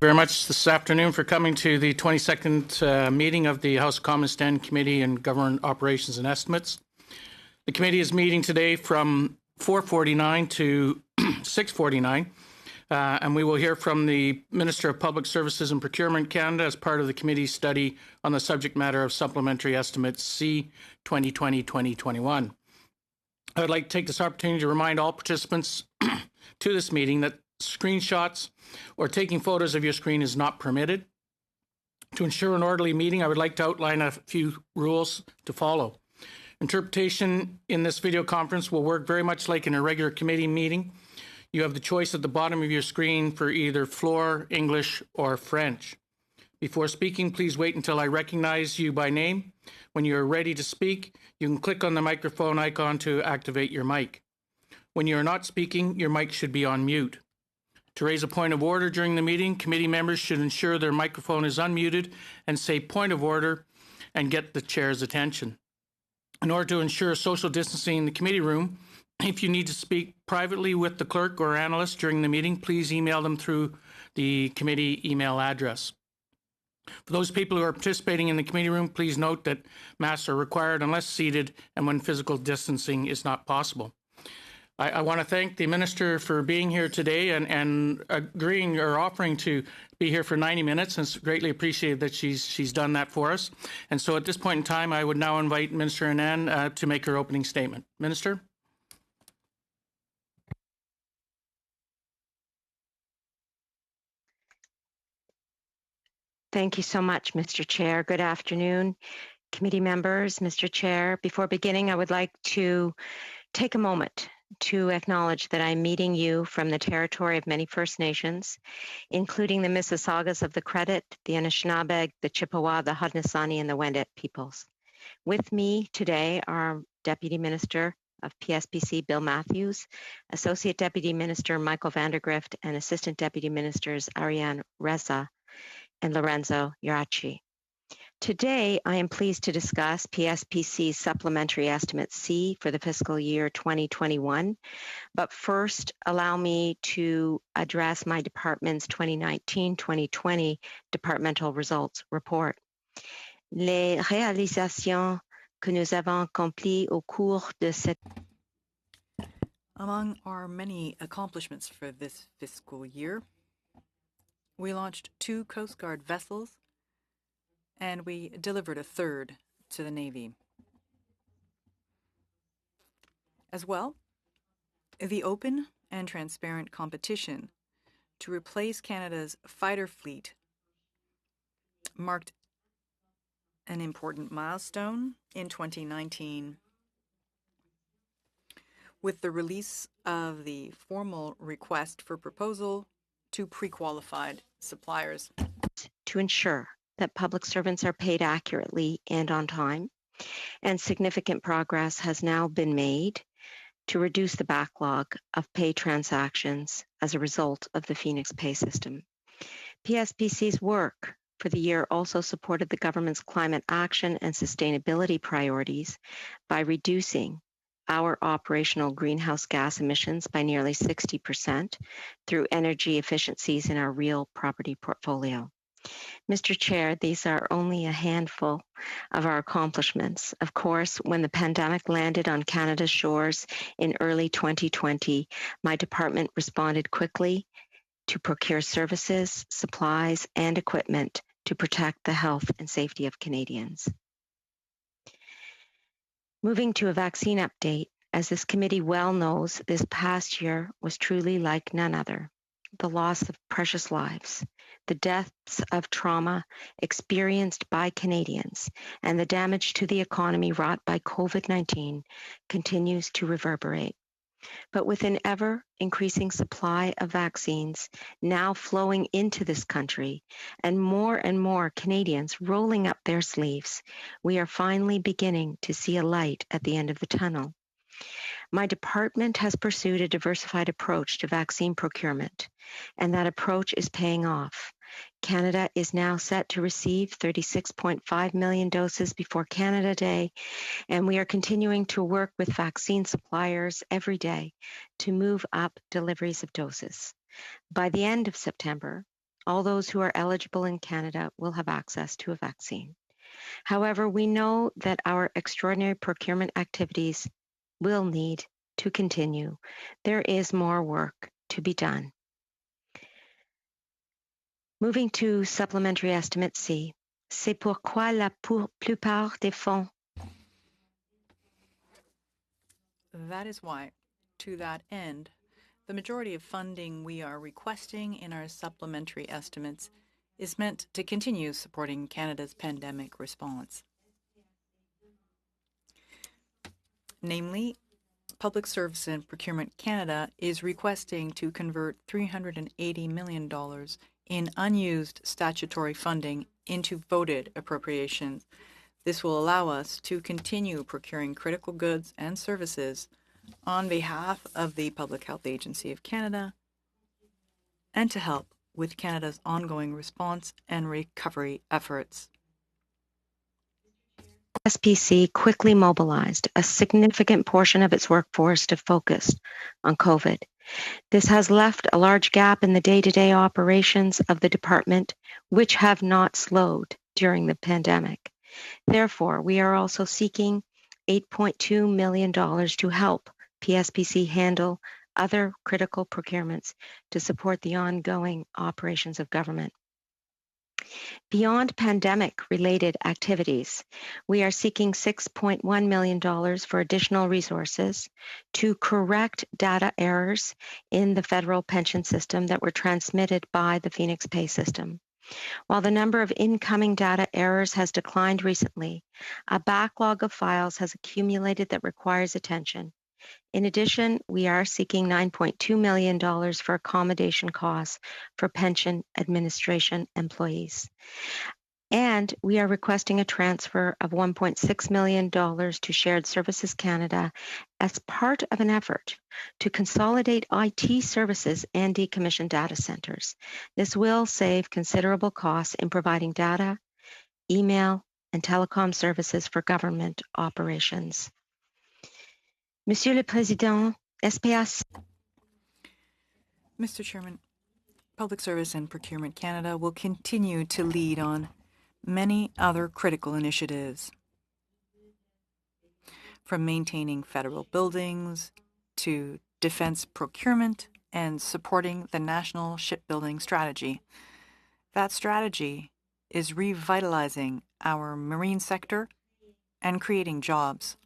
Very much this afternoon for coming to the 22nd meeting of the House of Commons Standing Committee on Government Operations and Estimates. The committee is meeting today from 4:49 to 6:49, and we will hear from the Minister of Public Services and Procurement Canada as part of the committee's study on the subject matter of Supplementary Estimate C 2020-2021. I would like to take this opportunity to remind all participants to this meeting that screenshots or taking photos of your screen is not permitted. To ensure an orderly meeting, I would like to outline a few rules to follow. Interpretation in this video conference will work very much like in a regular committee meeting. You have the choice at the bottom of your screen for either floor, English, or French. Before speaking, please wait until I recognize you by name. When you are ready to speak, you can click on the microphone icon to activate your mic. When you are not speaking, your mic should be on mute. To raise a point of order during the meeting, committee members should ensure their microphone is unmuted and say point of order and get the chair's attention. In order to ensure social distancing in the committee room, if you need to speak privately with the clerk or analyst during the meeting, please email them through the committee email address. For those people who are participating in the committee room, please note that masks are required unless seated and when physical distancing is not possible. I want to thank the Minister for being here today and agreeing or offering to be here for 90 minutes. And it's greatly appreciated that she's done that for us. And so at this point in time, I would now invite Minister Anand to make her opening statement. Minister? Thank you so much, Mr. Chair. Good afternoon, committee members, Mr. Chair. Before beginning, I would like to take a moment to acknowledge that I'm meeting you from the territory of many First Nations, including the Mississaugas of the Credit, the Anishinaabe, the Chippewa, the Haudenosaunee, and the Wendat peoples. With me today are Deputy Minister of PSPC Bill Matthews, Associate Deputy Minister Michael Vandergrift, and Assistant Deputy Ministers Ariane Reza and Lorenzo Irachi. Today, I am pleased to discuss PSPC's Supplementary Estimate C for the fiscal year 2021. But first, allow me to address my department's 2019-2020 Departmental Results Report. Les réalisations que nous avons accomplies au cours de cette... Among our many accomplishments for this fiscal year, we launched 2 Coast Guard vessels and we delivered a 3rd to the Navy. As well, the open and transparent competition to replace Canada's fighter fleet marked an important milestone in 2019 with the release of the formal request for proposal to pre-qualified suppliers. To ensure that public servants are paid accurately and on time, and significant progress has now been made to reduce the backlog of pay transactions as a result of the Phoenix pay system. PSPC's work for the year also supported the government's climate action and sustainability priorities by reducing our operational greenhouse gas emissions by nearly 60% through energy efficiencies in our real property portfolio. Mr. Chair, these are only a handful of our accomplishments. Of course, when the pandemic landed on Canada's shores in early 2020, my department responded quickly to procure services, supplies, and equipment to protect the health and safety of Canadians. Moving to a vaccine update, as this committee well knows, this past year was truly like none other. The loss of precious lives, the deaths of trauma experienced by Canadians, and the damage to the economy wrought by COVID-19 continues to reverberate. But with an ever-increasing supply of vaccines now flowing into this country and more Canadians rolling up their sleeves, we are finally beginning to see a light at the end of the tunnel. My department has pursued a diversified approach to vaccine procurement, and that approach is paying off. Canada is now set to receive 36.5 million doses before Canada Day, and we are continuing to work with vaccine suppliers every day to move up deliveries of doses. By the end of September, all those who are eligible in Canada will have access to a vaccine. However, we know that our extraordinary procurement activities will need to continue. There is more work to be done. Moving to Supplementary Estimate C, c'est pourquoi la plupart des fonds. That is why, to that end, the majority of funding we are requesting in our supplementary estimates is meant to continue supporting Canada's pandemic response. Namely, Public Service and Procurement Canada is requesting to convert $380 million in unused statutory funding into voted appropriations. This will allow us to continue procuring critical goods and services on behalf of the Public Health Agency of Canada and to help with Canada's ongoing response and recovery efforts. SPC quickly mobilized a significant portion of its workforce to focus on COVID. This has left a large gap in the day-to-day operations of the department, which have not slowed during the pandemic. Therefore, we are also seeking $8.2 million to help PSPC handle other critical procurements to support the ongoing operations of government. Beyond pandemic-related activities, we are seeking $6.1 million for additional resources to correct data errors in the federal pension system that were transmitted by the Phoenix Pay system. While the number of incoming data errors has declined recently, a backlog of files has accumulated that requires attention. In addition, we are seeking $9.2 million for accommodation costs for pension administration employees. And we are requesting a transfer of $1.6 million to Shared Services Canada as part of an effort to consolidate IT services and decommission data centers. This will save considerable costs in providing data, email, and telecom services for government operations. Monsieur le Président, SPAC. Mr. Chairman, Public Service and Procurement Canada will continue to lead on many other critical initiatives, from maintaining federal buildings to defense procurement and supporting the National Shipbuilding Strategy. That strategy is revitalizing our marine sector and creating jobs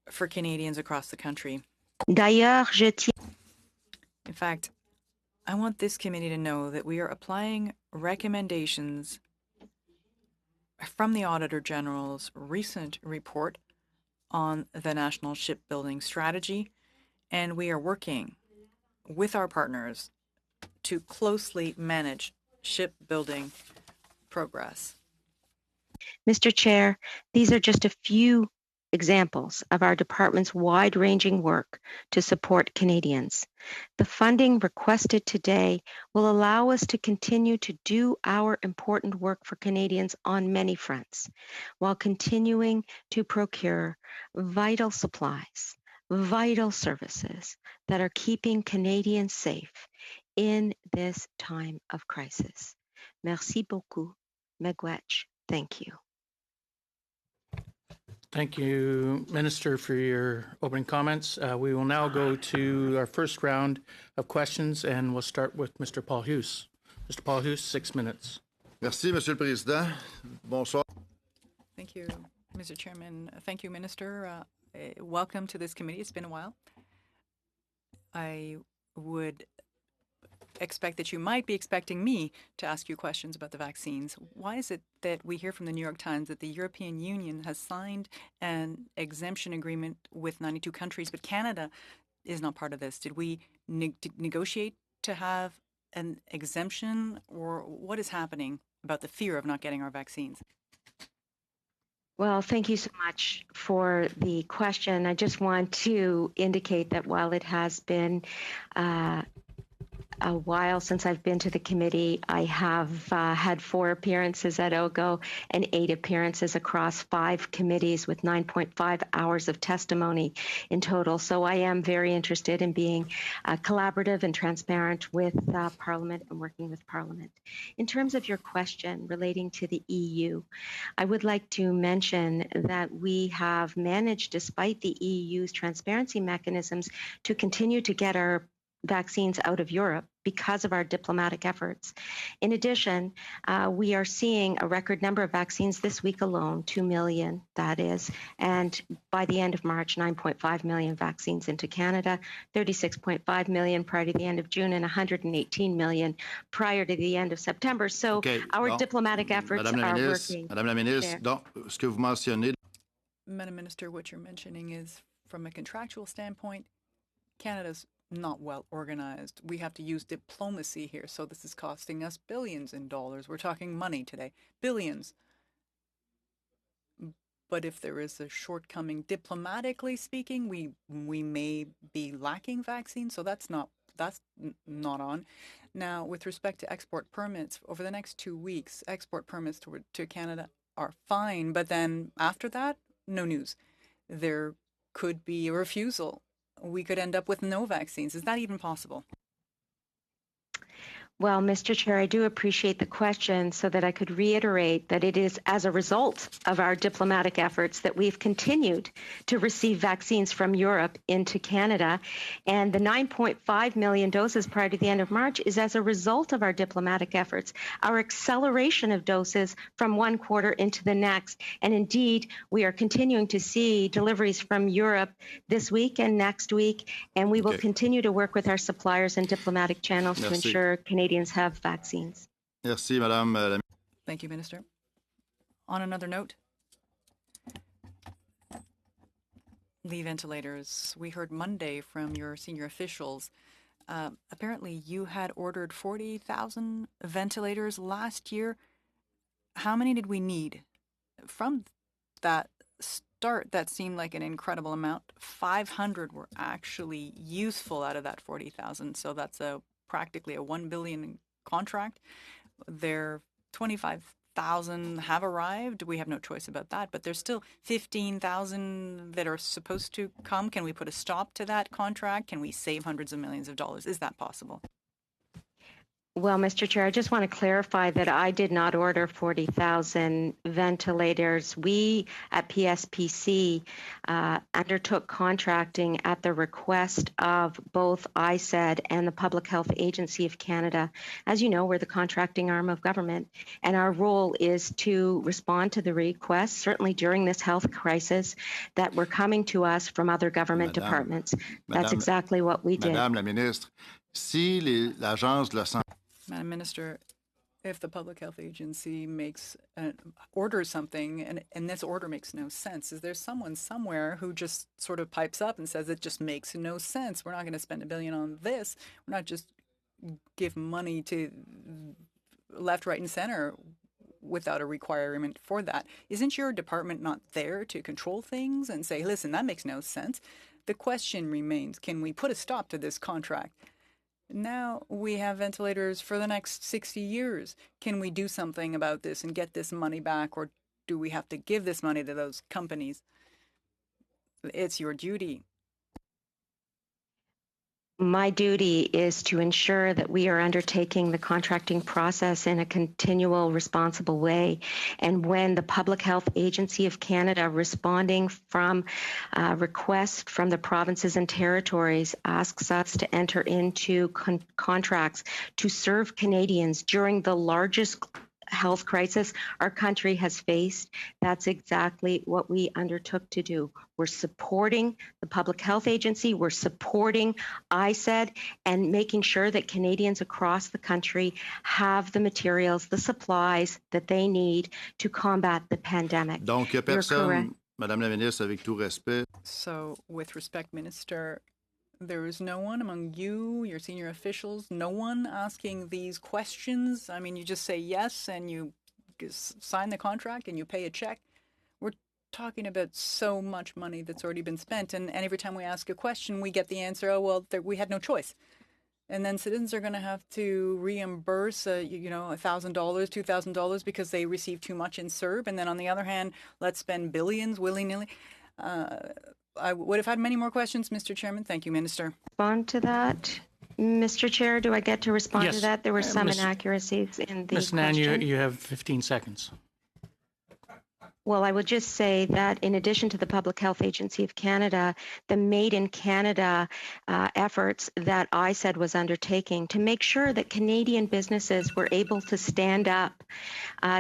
for Canadians across the country. D'ailleurs, je tiens. In fact, I want this committee to know that we are applying recommendations from the Auditor General's recent report on the National Shipbuilding Strategy, and we are working with our partners to closely manage shipbuilding progress. Mr. Chair, these are just a few examples of our department's wide-ranging work to support Canadians. The funding requested today will allow us to continue to do our important work for Canadians on many fronts, while continuing to procure vital supplies, vital services that are keeping Canadians safe in this time of crisis. Merci beaucoup. Miigwech. Thank you. Thank you, Minister, for your opening comments. We will now go to our first round of questions, and we'll start with Mr. Paul Hughes. Mr. Paul Hughes, 6 minutes. Merci, Monsieur le Président. Bonsoir. Thank you, Mr. Chairman. Thank you, Minister. Welcome to this committee. It's been a while. I would expect that you might be expecting me to ask you questions about the vaccines. Why is it that we hear from the New York Times that the European Union has signed an exemption agreement with 92 countries, but Canada is not part of this? Did we negotiate to have an exemption, or what is happening about the fear of not getting our vaccines? Well, thank you so much for the question. I just want to indicate that while it has been a while since I've been to the committee. I have had 4 appearances at OGGO and 8 appearances across 5 committees with 9.5 hours of testimony in total. So I am very interested in being collaborative and transparent with Parliament and working with Parliament. In terms of your question relating to the EU, I would like to mention that we have managed, despite the EU's transparency mechanisms, to continue to get our vaccines out of Europe because of our diplomatic efforts. In addition, we are seeing a record number of vaccines this week alone, 2 million, that is, and by the end of March, 9.5 million vaccines into Canada, 36.5 million prior to the end of June, and 118 million prior to the end of September. So our diplomatic efforts are working. Madame la Ministre, donc, ce que vous mentionnez... Madam Minister, what you're mentioning is, from a contractual standpoint, Canada's not well organized. We have to use diplomacy here, so this is costing us billions in dollars. We're talking money today, billions. But if there is a shortcoming diplomatically speaking, we may be lacking vaccines, so that's not on. Now, with respect to export permits, over the next 2 weeks, export permits to Canada are fine, but then after that, no news. There could be a refusal. We could end up with no vaccines. Is that even possible? Well, Mr. Chair, I do appreciate the question so that I could reiterate that it is as a result of our diplomatic efforts that we've continued to receive vaccines from Europe into Canada. And the 9.5 million doses prior to the end of March is as a result of our diplomatic efforts, our acceleration of doses from one quarter into the next. And indeed, we are continuing to see deliveries from Europe this week and next week. And we will continue to work with our suppliers and diplomatic channels to ensure Canadians have vaccines. Merci, Madame. Thank you, Minister. On another note, the ventilators. We heard Monday from your senior officials. Apparently, you had ordered 40,000 ventilators last year. How many did we need? From that start, that seemed like an incredible amount. 500 were actually useful out of that 40,000. So that's practically a $1 billion contract. There 25,000 have arrived. We have no choice about that, but there's still 15,000 that are supposed to come. Can we put a stop to that contract? Can we save hundreds of millions of dollars? Is that possible? Well, Mr. Chair, I just want to clarify that I did not order 40,000 ventilators. We at PSPC undertook contracting at the request of both ISED and the Public Health Agency of Canada. As you know, we're the contracting arm of government, and our role is to respond to the requests, certainly during this health crisis, that were coming to us from other government departments. That's exactly what we did. Madame la Ministre, si l'Agence de la Santé... Madam Minister, if the Public Health Agency orders something and this order makes no sense, is there someone somewhere who just sort of pipes up and says it just makes no sense? We're not going to spend $1 billion on this. We're not just give money to left, right, and center without a requirement for that. Isn't your department not there to control things and say, listen, that makes no sense? The question remains, can we put a stop to this contract? Now we have ventilators for the next 60 years. Can we do something about this and get this money back, or do we have to give this money to those companies? It's your duty. My duty is to ensure that we are undertaking the contracting process in a continual, responsible way. And when the Public Health Agency of Canada, responding from requests from the provinces and territories, asks us to enter into contracts to serve Canadians during the largest health crisis our country has faced, that's exactly what we undertook to do. We're supporting the Public Health Agency, we're supporting ISED, and making sure that Canadians across the country have the materials, the supplies that they need to combat the pandemic. Donc, il y a personne, Madame la Ministre, avec tout respect. So, with respect, Minister, there is no one among you, your senior officials, no one asking these questions? I mean, you just say yes and you sign the contract and you pay a check. We're talking about so much money that's already been spent. And every time we ask a question, we get the answer, oh, well, we had no choice. and then citizens are going to have to reimburse, $1,000, $2,000 because they receive too much in CERB. And then on the other hand, let's spend billions willy-nilly. I would have had many more questions, Mr. Chairman. Thank you, Minister. Respond to that, Mr. Chair. Do I get to respond Yes, to that? There were some Ms. inaccuracies in the Ms. question. Nan, you have 15 seconds. Well, I would just say that in addition to the Public Health Agency of Canada, the Made in Canada efforts that I said was undertaking to make sure that Canadian businesses were able to stand up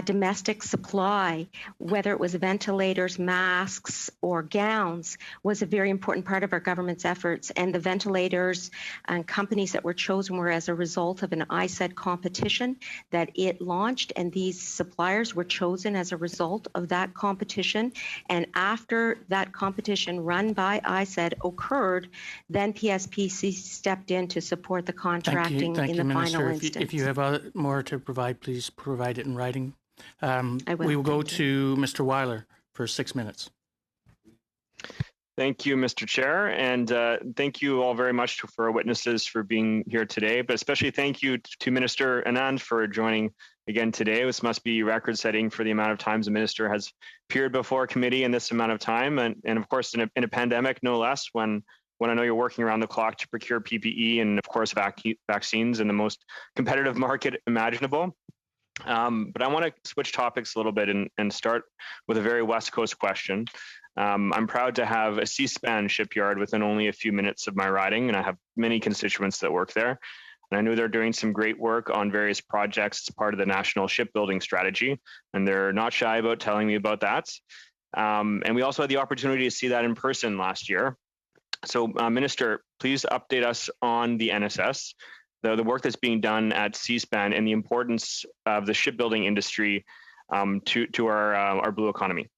domestic supply, whether it was ventilators, masks, or gowns, was a very important part of our government's efforts. And the ventilators and companies that were chosen were as a result of an ISED competition that it launched, and these suppliers were chosen as a result of that competition. And after that competition run by ISED occurred, then PSPC stepped in to support the contracting Thank you, in the Minister. final instance. If you have more to provide, please provide it in writing. I will. We will go to Mr. Weiler for 6 minutes. Thank you, Mr. Chair, and thank you all very much for our witnesses for being here today, but especially thank you to Minister Anand for joining again today. This must be record-setting for the amount of times a minister has appeared before a committee in this amount of time, and of course in a pandemic, no less, when I know you're working around the clock to procure PPE and of course vaccines in the most competitive market imaginable. But I want to switch topics a little bit and start with a very West Coast question. I'm proud to have a C-SPAN shipyard within only a few minutes of my riding, and I have many constituents that work there. And I know they're doing some great work on various projects as part of the National Shipbuilding Strategy, and they're not shy about telling me about that. And we also had the opportunity to see that in person last year. So, Minister, please update us on the NSS, the work that's being done at C-SPAN, and the importance of the shipbuilding industry to our blue economy.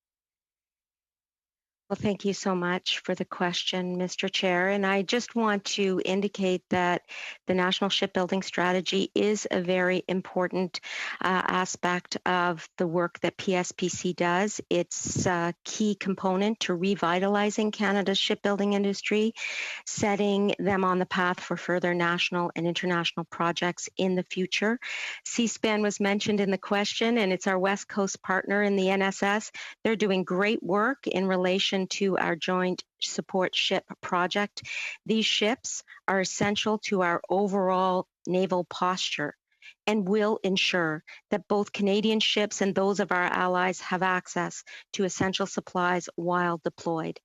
Well, thank you so much for the question, Mr. Chair. And I just want to indicate that the National Shipbuilding Strategy is a very important aspect of the work that PSPC does. It's a key component to revitalizing Canada's shipbuilding industry, setting them on the path for further national and international projects in the future. C-SPAN was mentioned in the question, and it's our West Coast partner in the NSS. They're doing great work in relation to our joint support ship project. These ships are essential to our overall naval posture and will ensure that both Canadian ships and those of our allies have access to essential supplies while deployed.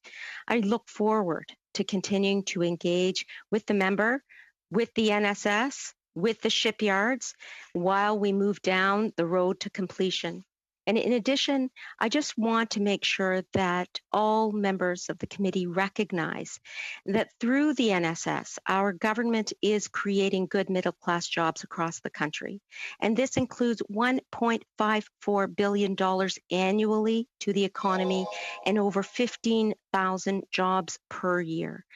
I look forward to continuing to engage with the member, with the NSS, with the shipyards, while we move down the road to completion. And in addition, I just want to make sure that all members of the committee recognize that through the NSS, our government is creating good middle-class jobs across the country. And this includes $1.54 billion annually to the economy and over 15,000 jobs per year.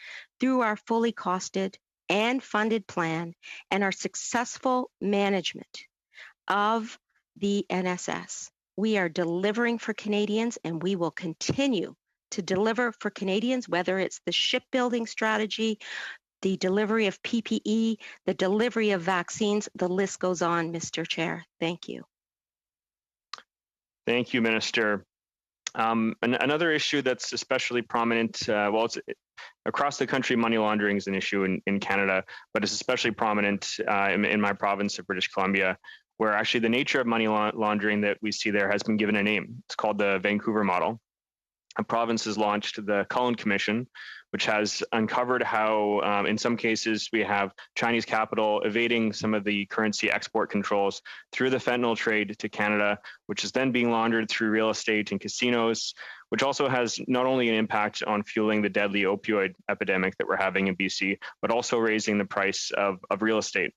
Through our fully costed and funded plan and our successful management of the NSS, we are delivering for Canadians, and we will continue to deliver for Canadians, whether it's the shipbuilding strategy, the delivery of PPE, the delivery of vaccines. The list goes on, Mr. Chair. Thank you. Thank you, Minister. Another issue that's especially prominent, it's across the country, money laundering is an issue in Canada, but it's especially prominent in my province of British Columbia, where actually the nature of money laundering that we see there has been given a name. It's called the Vancouver model. A province has launched the Cullen Commission, which has uncovered how, in some cases, we have Chinese capital evading some of the currency export controls through the fentanyl trade to Canada, which is then being laundered through real estate and casinos, which also has not only an impact on fueling the deadly opioid epidemic that we're having in BC, but also raising the price of real estate.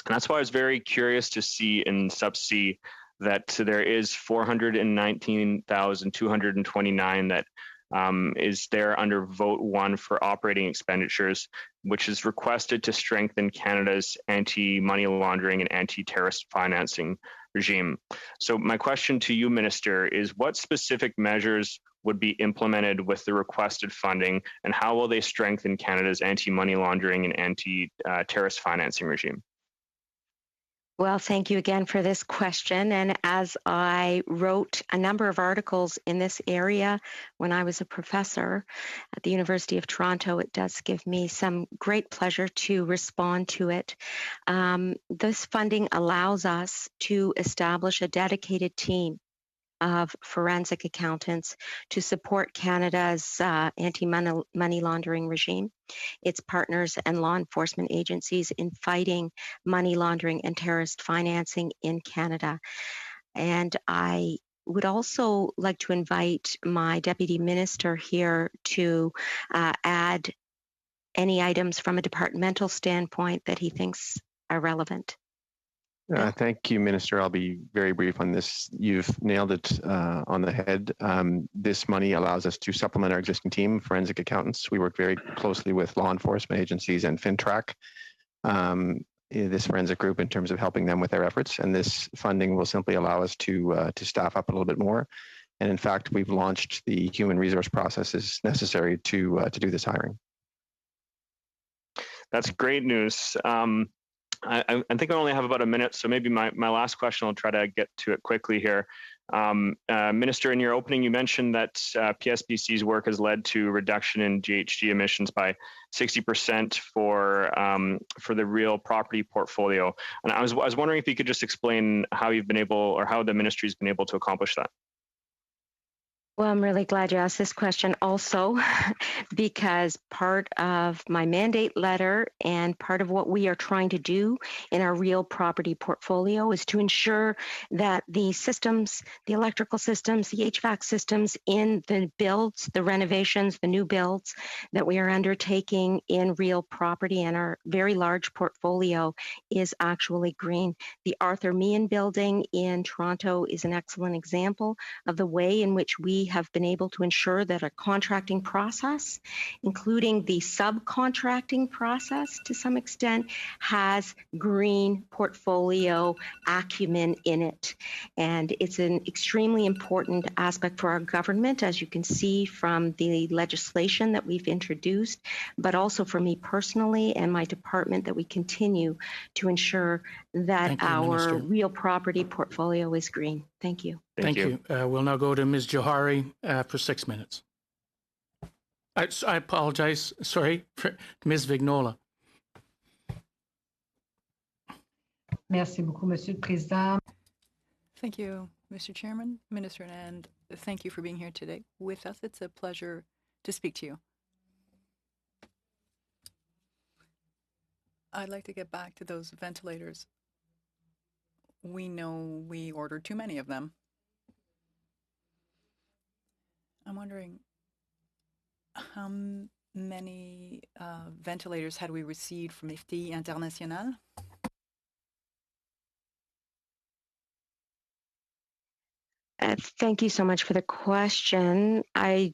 And that's why I was very curious to see in Sub C that there is 419,229 that is there under Vote 1 for operating expenditures, which is requested to strengthen Canada's anti-money laundering and anti-terrorist financing regime. So my question to you, Minister, is what specific measures would be implemented with the requested funding, and how will they strengthen Canada's anti-money laundering and anti-terrorist financing regime? Well, thank you again for this question. And as I wrote a number of articles in this area when I was a professor at the University of Toronto, it does give me some great pleasure to respond to it. This funding allows us to establish a dedicated team of forensic accountants to support Canada's anti-money laundering regime, its partners and law enforcement agencies in fighting money laundering and terrorist financing in Canada. And I would also like to invite my deputy minister here to add any items from a departmental standpoint that he thinks are relevant. Thank you, Minister. I'll be very brief on this. You've nailed it on the head. This money allows us to supplement our existing team, forensic accountants. We work very closely with law enforcement agencies and FinTrack, this forensic group, in terms of helping them with their efforts. And this funding will simply allow us to staff up a little bit more. And in fact, we've launched the human resource processes necessary to do this hiring. That's great news. I think I only have about a minute, so maybe my last question, I'll try to get to it quickly here. Minister, in your opening, you mentioned that PSBC's work has led to reduction in GHG emissions by 60% for the real property portfolio. And I was wondering if you could just explain how you've been able, or how the ministry's been able to accomplish that. Well, I'm really glad you asked this question also, because part of my mandate letter and part of what we are trying to do in our real property portfolio is to ensure that the systems, the electrical systems, the HVAC systems in the builds, the renovations, the new builds that we are undertaking in real property and our very large portfolio is actually green. The Arthur Meehan building in Toronto is an excellent example of the way in which we have been able to ensure that a contracting process, including the subcontracting process to some extent, has green portfolio acumen in it. And it's an extremely important aspect for our government, as you can see from the legislation that we've introduced, but also for me personally and my department, that we continue to ensure that our real property portfolio is green. Thank you. Thank you. We'll now go to Ms. Johari for 6 minutes. I apologize. Sorry, Ms. Vignola. Merci beaucoup, Monsieur le Président. Thank you, Mr. Chairman, Minister, and thank you for being here today with us. It's a pleasure to speak to you. I'd like to get back to those ventilators. We know we ordered too many of them. I'm wondering, how many ventilators had we received from FTI International? Thank you so much for the question. I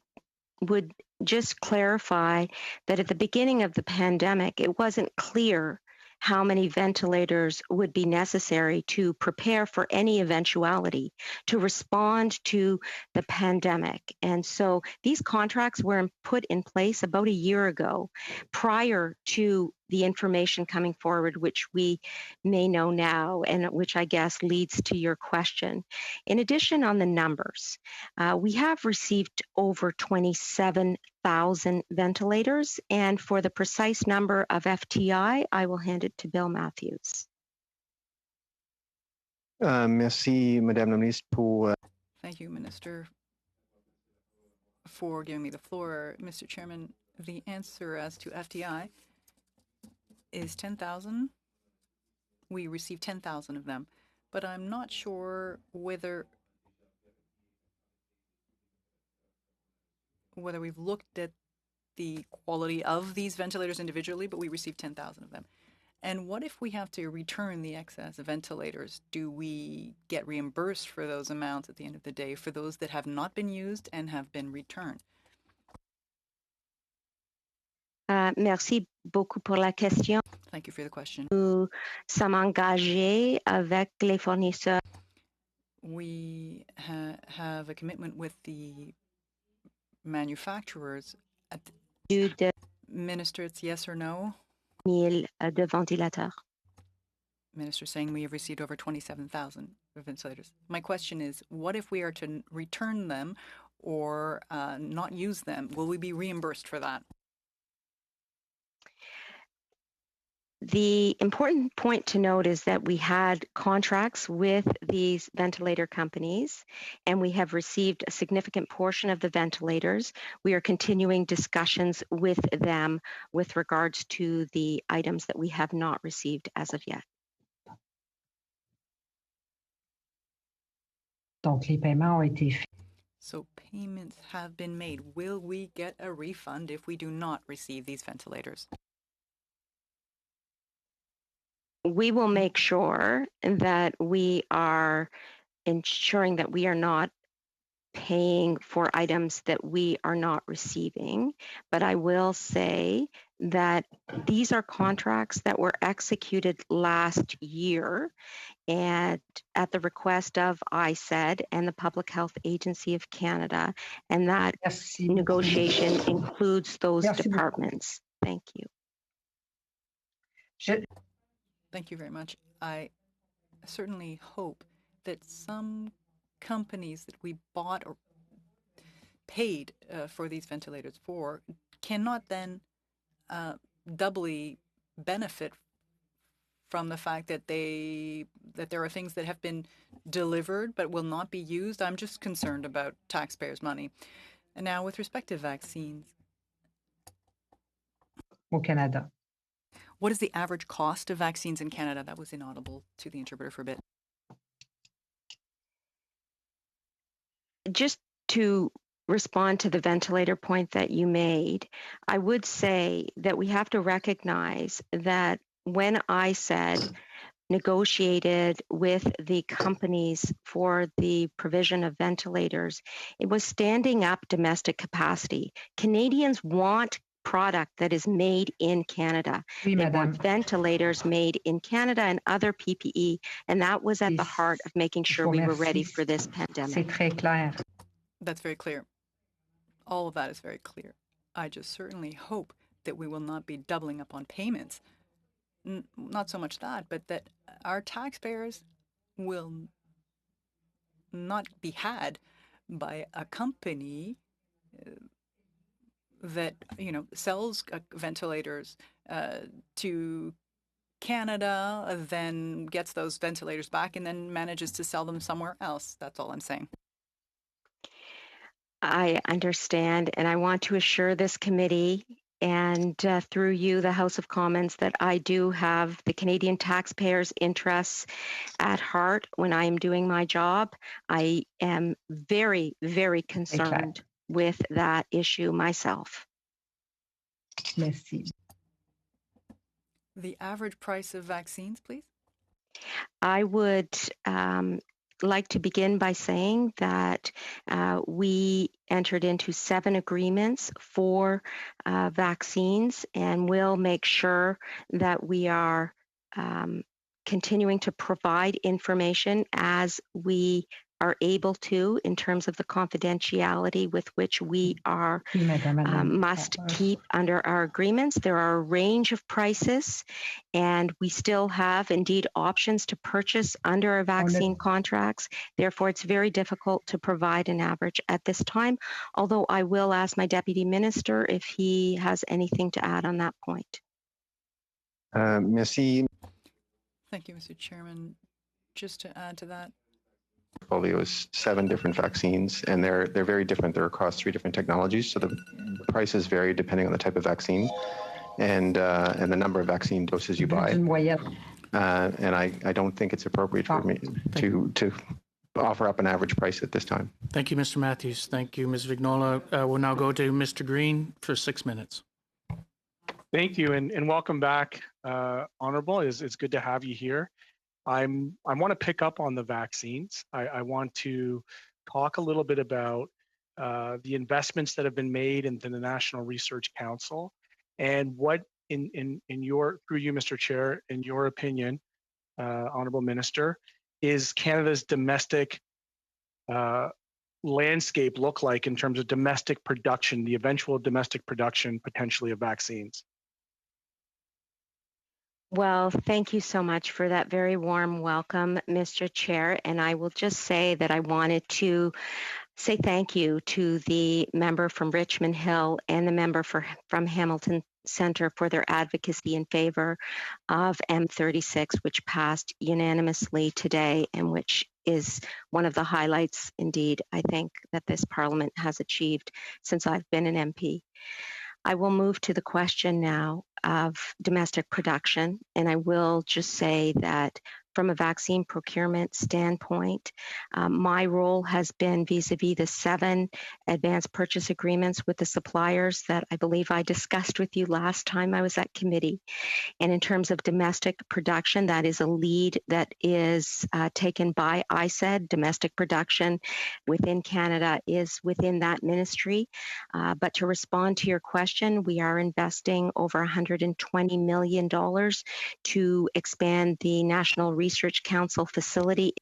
would just clarify that at the beginning of the pandemic, it wasn't clear how many ventilators would be necessary to prepare for any eventuality, to respond to the pandemic. And so these contracts were put in place about a year ago, prior to the information coming forward, which we may know now, and which I guess leads to your question. In addition, on the numbers, we have received over 27,000 ventilators, and for the precise number of FTI, I will hand it to Bill Matthews. Merci, Madame la Ministre, pour... Thank you, Minister, for giving me the floor. Mr. Chairman, the answer as to FTI is 10,000. We received 10,000 of them, but I'm not sure whether we've looked at the quality of these ventilators individually, but we received 10,000 of them. And what if we have to return the excess ventilators? Do we get reimbursed for those amounts at the end of the day for those that have not been used and have been returned? Merci beaucoup pour la question. Thank you for the question. Nous sommes engagés avec les fournisseurs. We have a commitment with the manufacturers. de Minister, it's yes or no? 1000 de ventilateurs. Minister saying we have received over 27,000 ventilators. My question is, what if we are to return them or not use them? Will we be reimbursed for that? The important point to note is that we had contracts with these ventilator companies, and we have received a significant portion of the ventilators. We are continuing discussions with them with regards to the items that we have not received as of yet. Donc, les paiements ont été faits. So payments have been made. Will we get a refund if we do not receive these ventilators? We will make sure that we are ensuring that we are not paying for items that we are not receiving. But I will say that these are contracts that were executed last year and at the request of ISED and the Public Health Agency of Canada. And that negotiation includes those departments. Thank you. Thank you very much. I certainly hope that some companies that we bought or paid for these ventilators for cannot then doubly benefit from the fact that there are things that have been delivered but will not be used. I'm just concerned about taxpayers' money. And now, with respect to vaccines, Au Canada. What is the average cost of vaccines in Canada? That was inaudible to the interpreter for a bit. Just to respond to the ventilator point that you made, I would say that we have to recognize that when ISED negotiated with the companies for the provision of ventilators, it was standing up domestic capacity. Canadians want product that is made in Canada. Oui, they Madame. want ventilators made in Canada and other PPE, and that was at the heart of making sure we were ready for this pandemic. C'est très clair. That's very clear. All of that is very clear. I just certainly hope that we will not be doubling up on payments. Not so much that, but that our taxpayers will not be had by a company that sells ventilators to Canada, then gets those ventilators back and then manages to sell them somewhere else. That's all I'm saying. I understand, and I want to assure this committee and through you, the House of Commons, that I do have the Canadian taxpayers' interests at heart when I am doing my job. I am very, very concerned with that issue myself. Merci. The average price of vaccines, please? I would like to begin by saying that we entered into 7 agreements for vaccines, and will make sure that we are continuing to provide information as we are able to, in terms of the confidentiality with which we are must keep under our agreements. There are a range of prices, and we still have indeed options to purchase under our vaccine contracts. Therefore, it's very difficult to provide an average at this time, although I will ask my Deputy Minister if he has anything to add on that point. Merci. Thank you, Mr. Chairman. Just to add to that, portfolio is 7 different vaccines, and they're very different. They're across 3 different technologies, so the prices vary depending on the type of vaccine and the number of vaccine doses you buy. And I don't think it's appropriate for me to offer up an average price at this time. Thank you, Mr. Matthews. Thank you, Ms. Vignola. We'll now go to Mr. Green for 6 minutes. Thank you, and welcome back, Honorable. It's good to have you here. I want to pick up on the vaccines. I want to talk a little bit about the investments that have been made into the National Research Council, and what, in your, through you, Mr. Chair, in your opinion, Honorable Minister, is Canada's domestic landscape look like in terms of domestic production, the eventual domestic production potentially of vaccines? Well, thank you so much for that very warm welcome, Mr. Chair. And I will just say that I wanted to say thank you to the member from Richmond Hill and the member from Hamilton Center for their advocacy in favor of M36, which passed unanimously today and which is one of the highlights, indeed, I think, that this Parliament has achieved since I've been an MP. I will move to the question now of domestic production, and I will just say that from a vaccine procurement standpoint, my role has been vis-a-vis the 7 advanced purchase agreements with the suppliers that I believe I discussed with you last time I was at committee. And in terms of domestic production, that is a lead that is taken by ICED. Domestic production within Canada is within that ministry. But to respond to your question, we are investing over $120 million to expand the National Research Council facility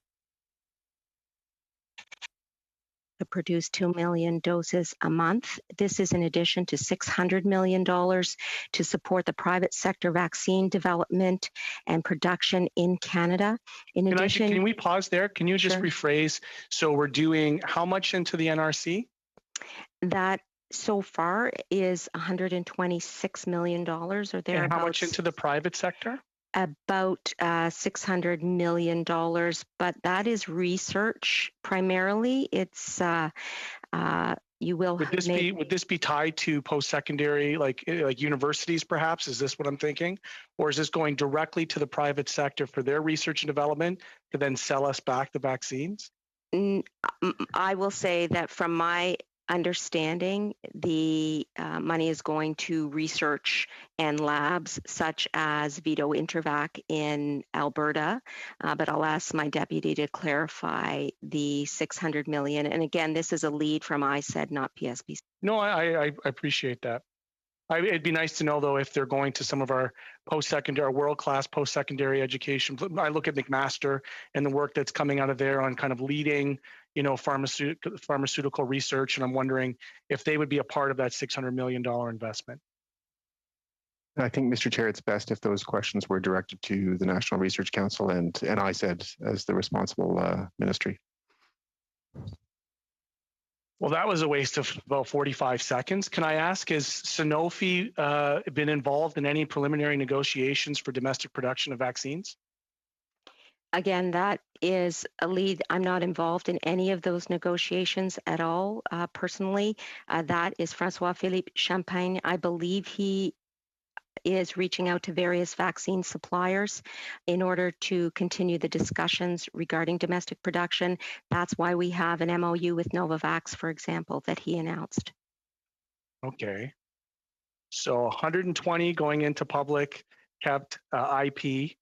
to produce 2 million doses a month. This is in addition to $600 million to support the private sector vaccine development and production in Canada. In addition, can we pause there? Can you just rephrase? So we're doing how much into the NRC? That so far is $126 million or thereabouts. And how much into the private sector? About $600 million, but that is research primarily. It's you will would this be tied to post-secondary like universities perhaps? Is this what I'm thinking, or is this going directly to the private sector for their research and development to then sell us back the vaccines? I will say that from my understanding, the money is going to research and labs such as Vito Intervac in Alberta, but I'll ask my deputy to clarify the $600 million. And again, this is a lead from ICED, not PSPC. No, I appreciate that. It'd be nice to know, though, if they're going to some of our post-secondary, world-class post-secondary education. I look at McMaster and the work that's coming out of there on kind of leading, pharmaceutical research, and I'm wondering if they would be a part of that $600 million investment. I think, Mr. Chair, it's best if those questions were directed to the National Research Council and ICED as the responsible ministry. Well, that was a waste of about 45 seconds. Can I ask, has Sanofi been involved in any preliminary negotiations for domestic production of vaccines? Again, that is a lead. I'm not involved in any of those negotiations at all, personally. That is Francois-Philippe Champagne. I believe he is reaching out to various vaccine suppliers in order to continue the discussions regarding domestic production. That's why we have an MOU with Novavax, for example, that he announced. Okay. So 120 going into public kept IP,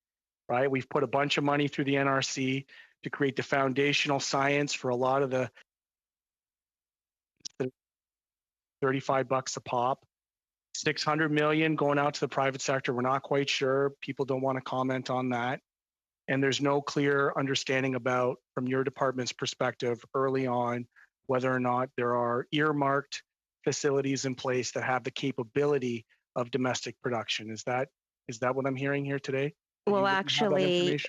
right? We've put a bunch of money through the NRC to create the foundational science for a lot of the $35 a pop. 600 million going out to the private sector. We're not quite sure. People don't want to comment on that. And there's no clear understanding about, from your department's perspective, early on, whether or not there are earmarked facilities in place that have the capability of domestic production. Is that what I'm hearing here today? Well, actually,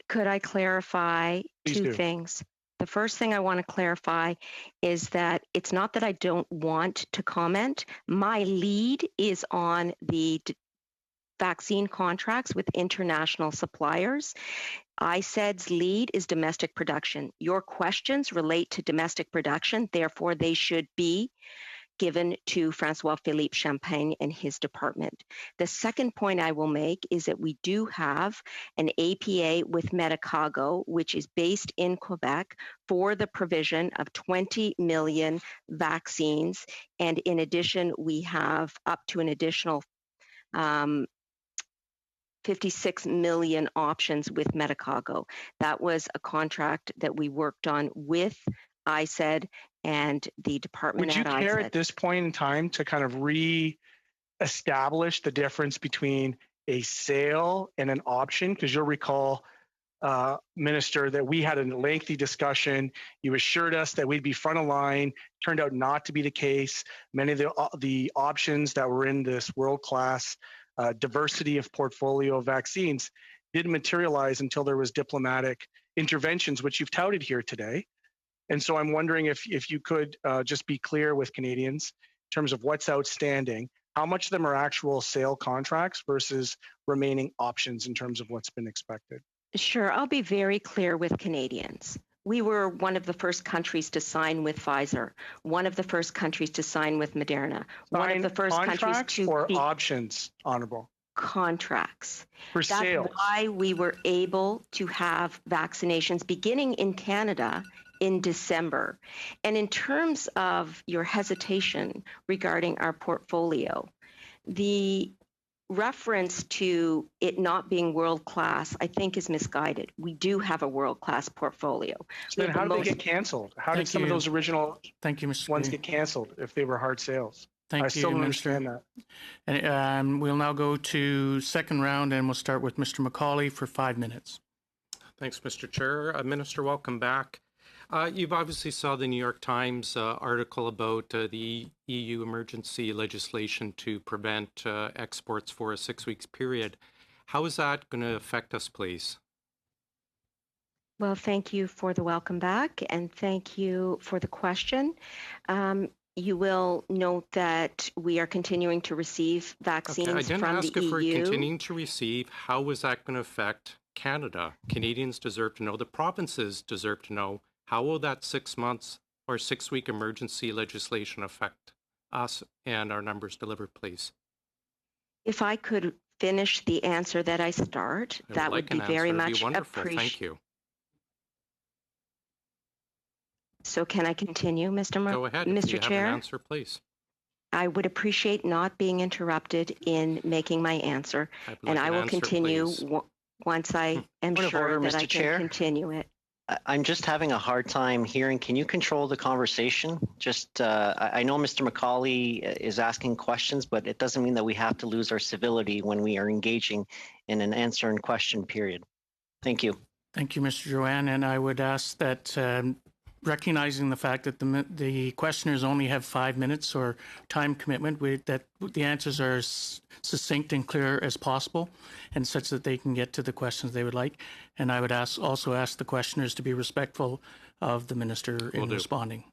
could I clarify two things? The first thing I want to clarify is that it's not that I don't want to comment. My lead is on the vaccine contracts with international suppliers. ICED's lead is domestic production. Your questions relate to domestic production, therefore they should be given to Francois-Philippe Champagne and his department. The second point I will make is that we do have an APA with OGGO, which is based in Quebec, for the provision of 20 million vaccines. And in addition, we have up to an additional 56 million options with OGGO. That was a contract that we worked on with ICED and the department. Would you care at this point in time to kind of re-establish the difference between a sale and an option? Because you'll recall Minister, that we had a lengthy discussion. You assured us that we'd be front of line. Turned out not to be the case. Many of the options that were in this world-class diversity of portfolio of vaccines didn't materialize until there was diplomatic interventions, which you've touted here today. And so I'm wondering if you could just be clear with Canadians in terms of what's outstanding, how much of them are actual sale contracts versus remaining options in terms of what's been expected. Sure, I'll be very clear with Canadians. We were one of the first countries to sign with Pfizer, one of the first countries to sign with Moderna, one of the first countries to or options, Honourable. Contracts. For sales. That's why we were able to have vaccinations beginning in Canada in December. And in terms of your hesitation regarding our portfolio, the reference to it not being world-class, I think, is misguided. We do have a world-class portfolio. So then how did they get canceled? How did some of those original ones get canceled if they were hard sales? I still don't understand that. And we'll now go to second round, and we'll start with Mr. McCauley for 5 minutes. Thanks, Mr. Chair. Minister, welcome back. You've obviously saw the New York Times article about the EU emergency legislation to prevent exports for a 6 weeks period. How is that going to affect us, please? Well, thank you for the welcome back, and thank you for the question. You will note that we are continuing to receive vaccines from the EU. I didn't ask if we're continuing to receive. How is that going to affect Canada? Canadians deserve to know. The provinces deserve to know. How will that 6 months or 6 week emergency legislation affect us and our numbers delivered, please? If I could finish the answer that I start, that would be very much appreciated. Thank you. So can I continue, Mr. Go ahead. Mr. If you Chair? have an answer, please. I would appreciate not being interrupted in making my answer, and I will continue once I am sure that I can continue it. I'm just having a hard time hearing. Can you control the conversation? Just, I know Mr. McCauley is asking questions, but it doesn't mean that we have to lose our civility when we are engaging in an answer and question period. Thank you. Thank you, Mr. Joanne. And I would ask that, recognizing the fact that the questioners only have 5 minutes or time commitment, that the answers are succinct and clear as possible, and such that they can get to the questions they would like. And I would also ask the questioners to be respectful of the minister in responding.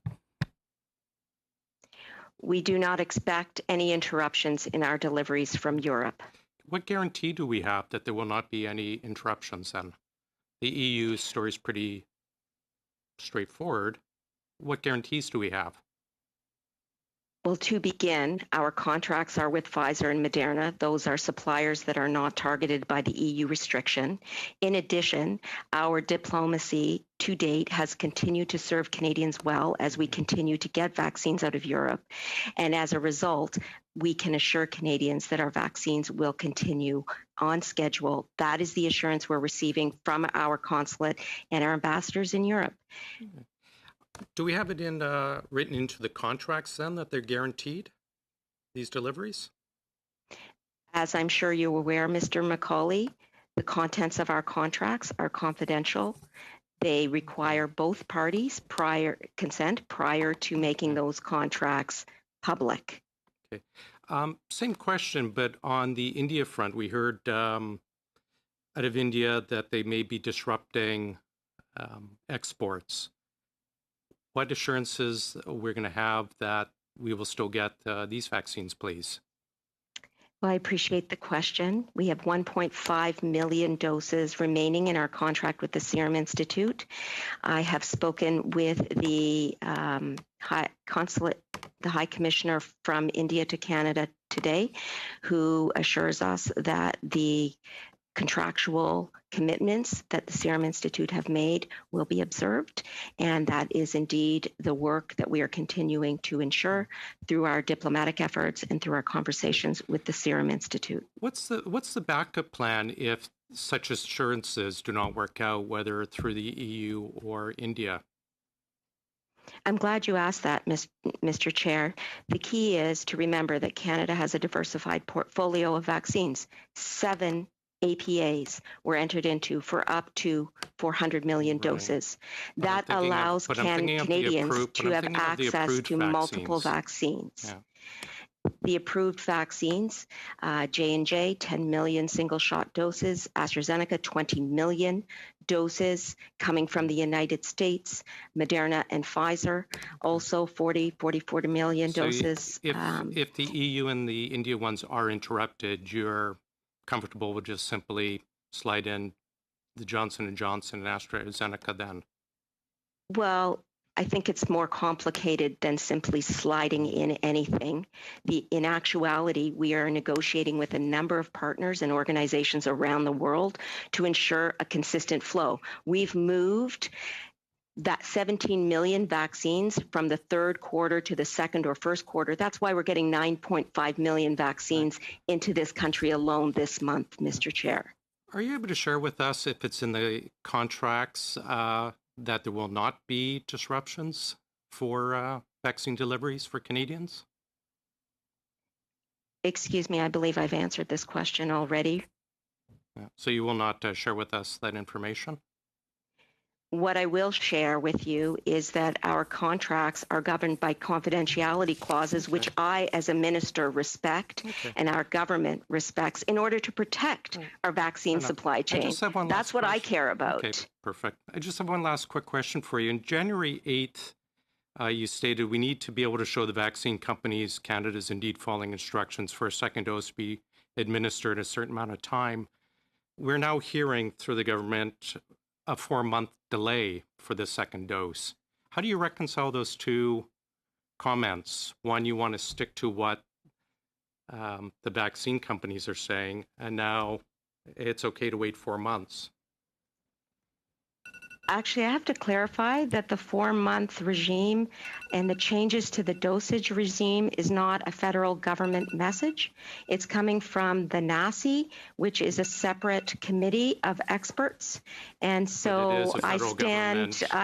We do not expect any interruptions in our deliveries from Europe. What guarantee do we have that there will not be any interruptions then? The EU story is pretty straightforward. What guarantees do we have? Well, to begin, our contracts are with Pfizer and Moderna. Those are suppliers that are not targeted by the EU restriction. In addition, our diplomacy to date has continued to serve Canadians well as we continue to get vaccines out of Europe. And as a result, we can assure Canadians that our vaccines will continue on schedule. That is the assurance we're receiving from our consulate and our ambassadors in Europe. Do we have it in written into the contracts then that they're guaranteed, these deliveries? As I'm sure you're aware, Mr. McCauley, the contents of our contracts are confidential. They require both parties consent prior to making those contracts public. Okay. Same question, but on the India front, we heard out of India that they may be disrupting exports. What assurances we're going to have that we will still get these vaccines, please? Well, I appreciate the question. We have 1.5 million doses remaining in our contract with the Serum Institute. I have spoken with the High Commissioner from India to Canada today, who assures us that the contractual commitments that the Serum Institute have made will be observed, and that is indeed the work that we are continuing to ensure through our diplomatic efforts and through our conversations with the Serum Institute. What's the backup plan if such assurances do not work out, whether through the EU or India? I'm glad you asked that, Mr. Chair. The key is to remember that Canada has a diversified portfolio of vaccines, 7 APAs were entered into for up to 400 million doses. That allows Canadians to have access to multiple vaccines. Yeah. The approved vaccines, J&J, 10 million single-shot doses, AstraZeneca, 20 million doses coming from the United States, Moderna and Pfizer, also 40 million doses. If the EU and the India ones are interrupted, you're comfortable with just simply slide in the Johnson & Johnson and AstraZeneca then? Well, I think it's more complicated than simply sliding in anything. In actuality, we are negotiating with a number of partners and organizations around the world to ensure a consistent flow. We've moved that 17 million vaccines from the third quarter to the second or first quarter. That's why we're getting 9.5 million vaccines into this country alone this month, Mr. Chair. Are you able to share with us if it's in the contracts that there will not be disruptions for vaccine deliveries for Canadians? Excuse me, I believe I've answered this question already. Yeah. So you will not share with us that information? What I will share with you is that our contracts are governed by confidentiality clauses, which I, as a minister, respect and our government respects in order to protect our vaccine supply chain. That's what I care about. Okay, perfect. I just have one last quick question for you. On January 8th, you stated we need to be able to show the vaccine companies Canada is indeed following instructions for a second dose to be administered a certain amount of time. We're now hearing through the government a 4-month delay for the second dose. How do you reconcile those two comments? One, you want to stick to what the vaccine companies are saying, and now it's okay to wait 4 months. Actually, I have to clarify that the 4-month regime and the changes to the dosage regime is not a federal government message. It's coming from the NACI, which is a separate committee of experts. And so I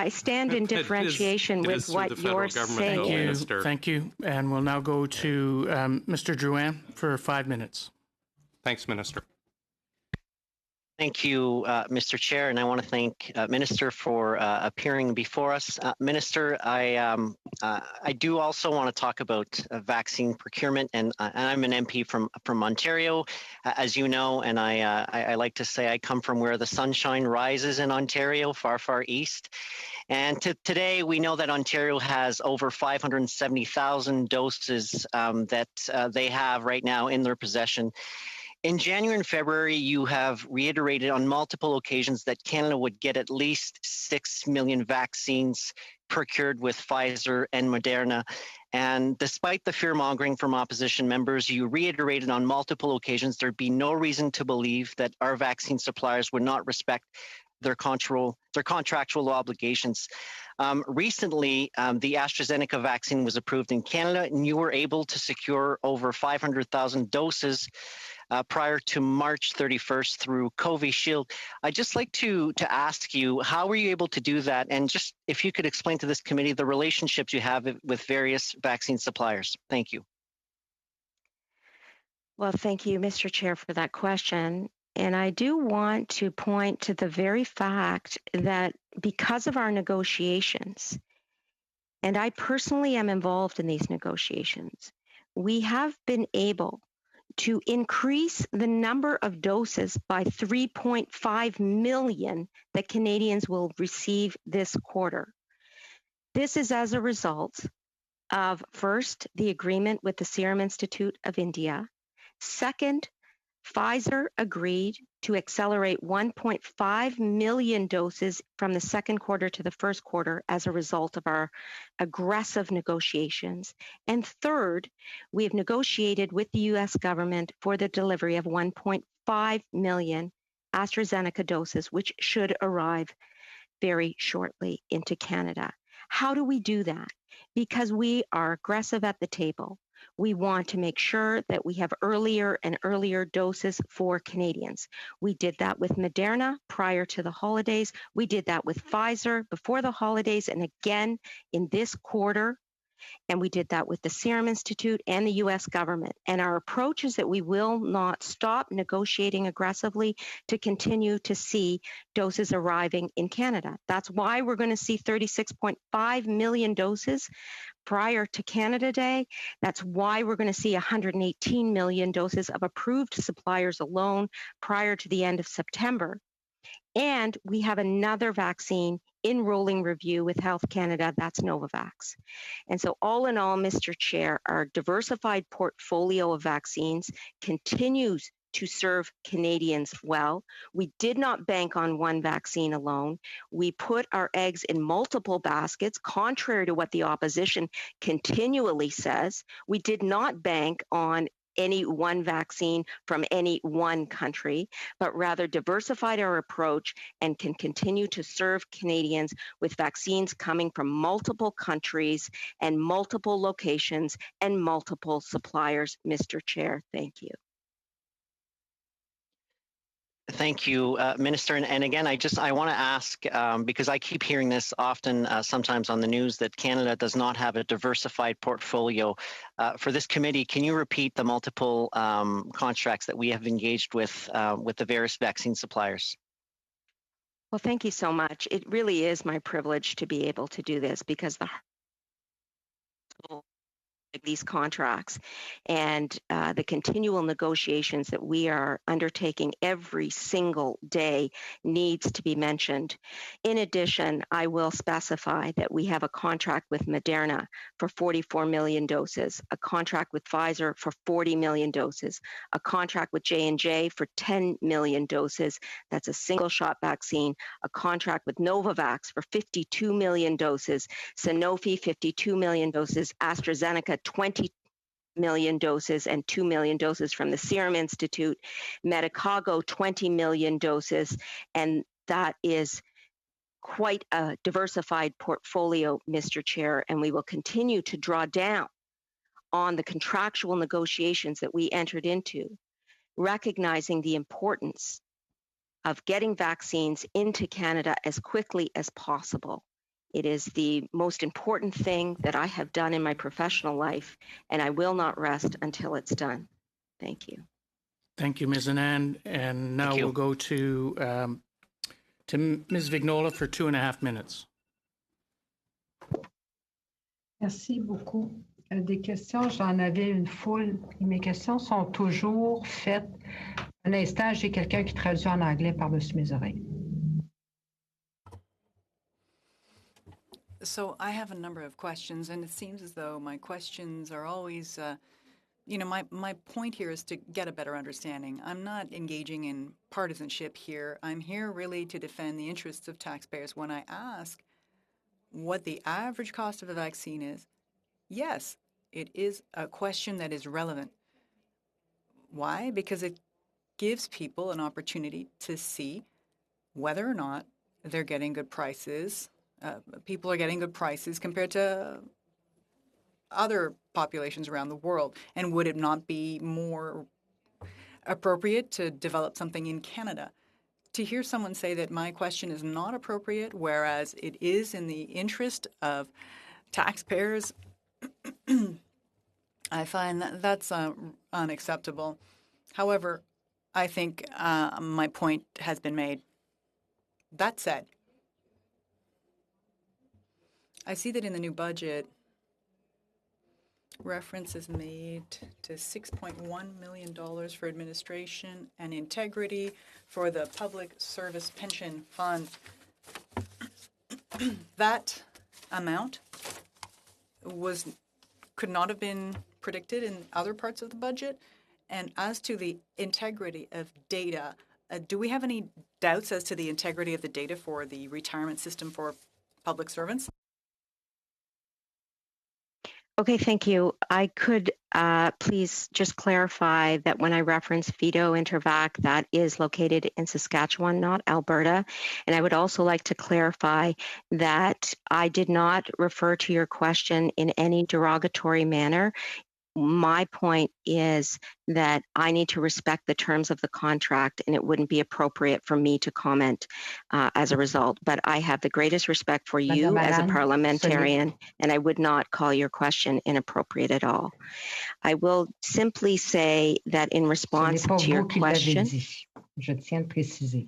stand in differentiation with what you're saying. Thank you. And we'll now go to Mr. Drouin for 5 minutes. Thanks, Minister. Thank you, Mr. Chair, and I want to thank Minister for appearing before us. Minister, I do also want to talk about vaccine procurement, and I'm an MP from Ontario, as you know, and I like to say I come from where the sunshine rises in Ontario, far, far east. And today, we know that Ontario has over 570,000 doses that they have right now in their possession. In January and February, you have reiterated on multiple occasions that Canada would get at least 6 million vaccines procured with Pfizer and Moderna. And despite the fear-mongering from opposition members, you reiterated on multiple occasions there'd be no reason to believe that our vaccine suppliers would not respect their contractual obligations. Recently, the AstraZeneca vaccine was approved in Canada, and you were able to secure over 500,000 doses prior to March 31st through Covishield. I'd just like to ask you, how were you able to do that? And just if you could explain to this committee the relationships you have with various vaccine suppliers. Thank you. Well, thank you, Mr. Chair, for that question. And I do want to point to the very fact that because of our negotiations, and I personally am involved in these negotiations, we have been able to increase the number of doses by 3.5 million that Canadians will receive this quarter. This is as a result of, first, the agreement with the Serum Institute of India. Second, Pfizer agreed to accelerate 1.5 million doses from the second quarter to the first quarter as a result of our aggressive negotiations. And third, we have negotiated with the U.S. government for the delivery of 1.5 million AstraZeneca doses, which should arrive very shortly into Canada. How do we do that? Because we are aggressive at the table. We want to make sure that we have earlier and earlier doses for Canadians. We did that with Moderna prior to the holidays. We did that with Pfizer before the holidays. And again, in this quarter, And we did that with the Serum Institute and the US government. And our approach is that we will not stop negotiating aggressively to continue to see doses arriving in Canada. That's why we're going to see 36.5 million doses prior to Canada Day. That's why we're going to see 118 million doses of approved suppliers alone prior to the end of September. And we have another vaccine in rolling review with Health Canada, that's Novavax. And so all in all, Mr. Chair, our diversified portfolio of vaccines continues to serve Canadians well. We did not bank on one vaccine alone. We put our eggs in multiple baskets, contrary to what the opposition continually says. We did not bank on any one vaccine from any one country, but rather diversified our approach and can continue to serve Canadians with vaccines coming from multiple countries and multiple locations and multiple suppliers. Mr. Chair, thank you. Thank you, Minister. And again, I want to ask, because I keep hearing this often, sometimes on the news, that Canada does not have a diversified portfolio. For this committee, can you repeat the multiple contracts that we have engaged with the various vaccine suppliers? Well, thank you so much. It really is my privilege to be able to do this because these contracts and the continual negotiations that we are undertaking every single day needs to be mentioned. In addition, I will specify that we have a contract with Moderna for 44 million doses, a contract with Pfizer for 40 million doses, a contract with J&J for 10 million doses. That's a single shot vaccine, a contract with Novavax for 52 million doses, Sanofi 52 million doses, AstraZeneca 20 million doses and 2 million doses from the Serum Institute, Medicago 20 million doses, and that is quite a diversified portfolio, Mr. Chair, and we will continue to draw down on the contractual negotiations that we entered into, recognizing the importance of getting vaccines into Canada as quickly as possible. It is the most important thing that I have done in my professional life, and I will not rest until it's done. Thank you. Thank you, Ms. Anand. And now we'll go to Ms. Vignola for 2.5 minutes. Merci beaucoup. Des questions, j'en avais une foule. Et mes questions sont toujours faites. Un instant, j'ai quelqu'un qui traduit en anglais par-dessus mes oreilles. So I have a number of questions, and it seems as though my questions are always, my point here is to get a better understanding. I'm not engaging in partisanship here. I'm here really to defend the interests of taxpayers. When I ask what the average cost of a vaccine is, yes, it is a question that is relevant. Why? Because it gives people an opportunity to see whether or not they're getting good prices. People are getting good prices compared to other populations around the world. And would it not be more appropriate to develop something in Canada? To hear someone say that my question is not appropriate, whereas it is in the interest of taxpayers, I find that's unacceptable. However, I think my point has been made. That said, I see that in the new budget, reference is made to $6.1 million for administration and integrity for the Public Service Pension Fund. That amount could not have been predicted in other parts of the budget. And as to the integrity of data, do we have any doubts as to the integrity of the data for the retirement system for public servants? Okay, thank you. I could please just clarify that when I reference Vito Intervac, that is located in Saskatchewan, not Alberta. And I would also like to clarify that I did not refer to your question in any derogatory manner. my point is that I need to respect the terms of the contract, and it wouldn't be appropriate for me to comment as a result. But I have the greatest respect for you as a parliamentarian, and I would not call your question inappropriate at all. I will simply say that in response to your question, Je tiens à préciser.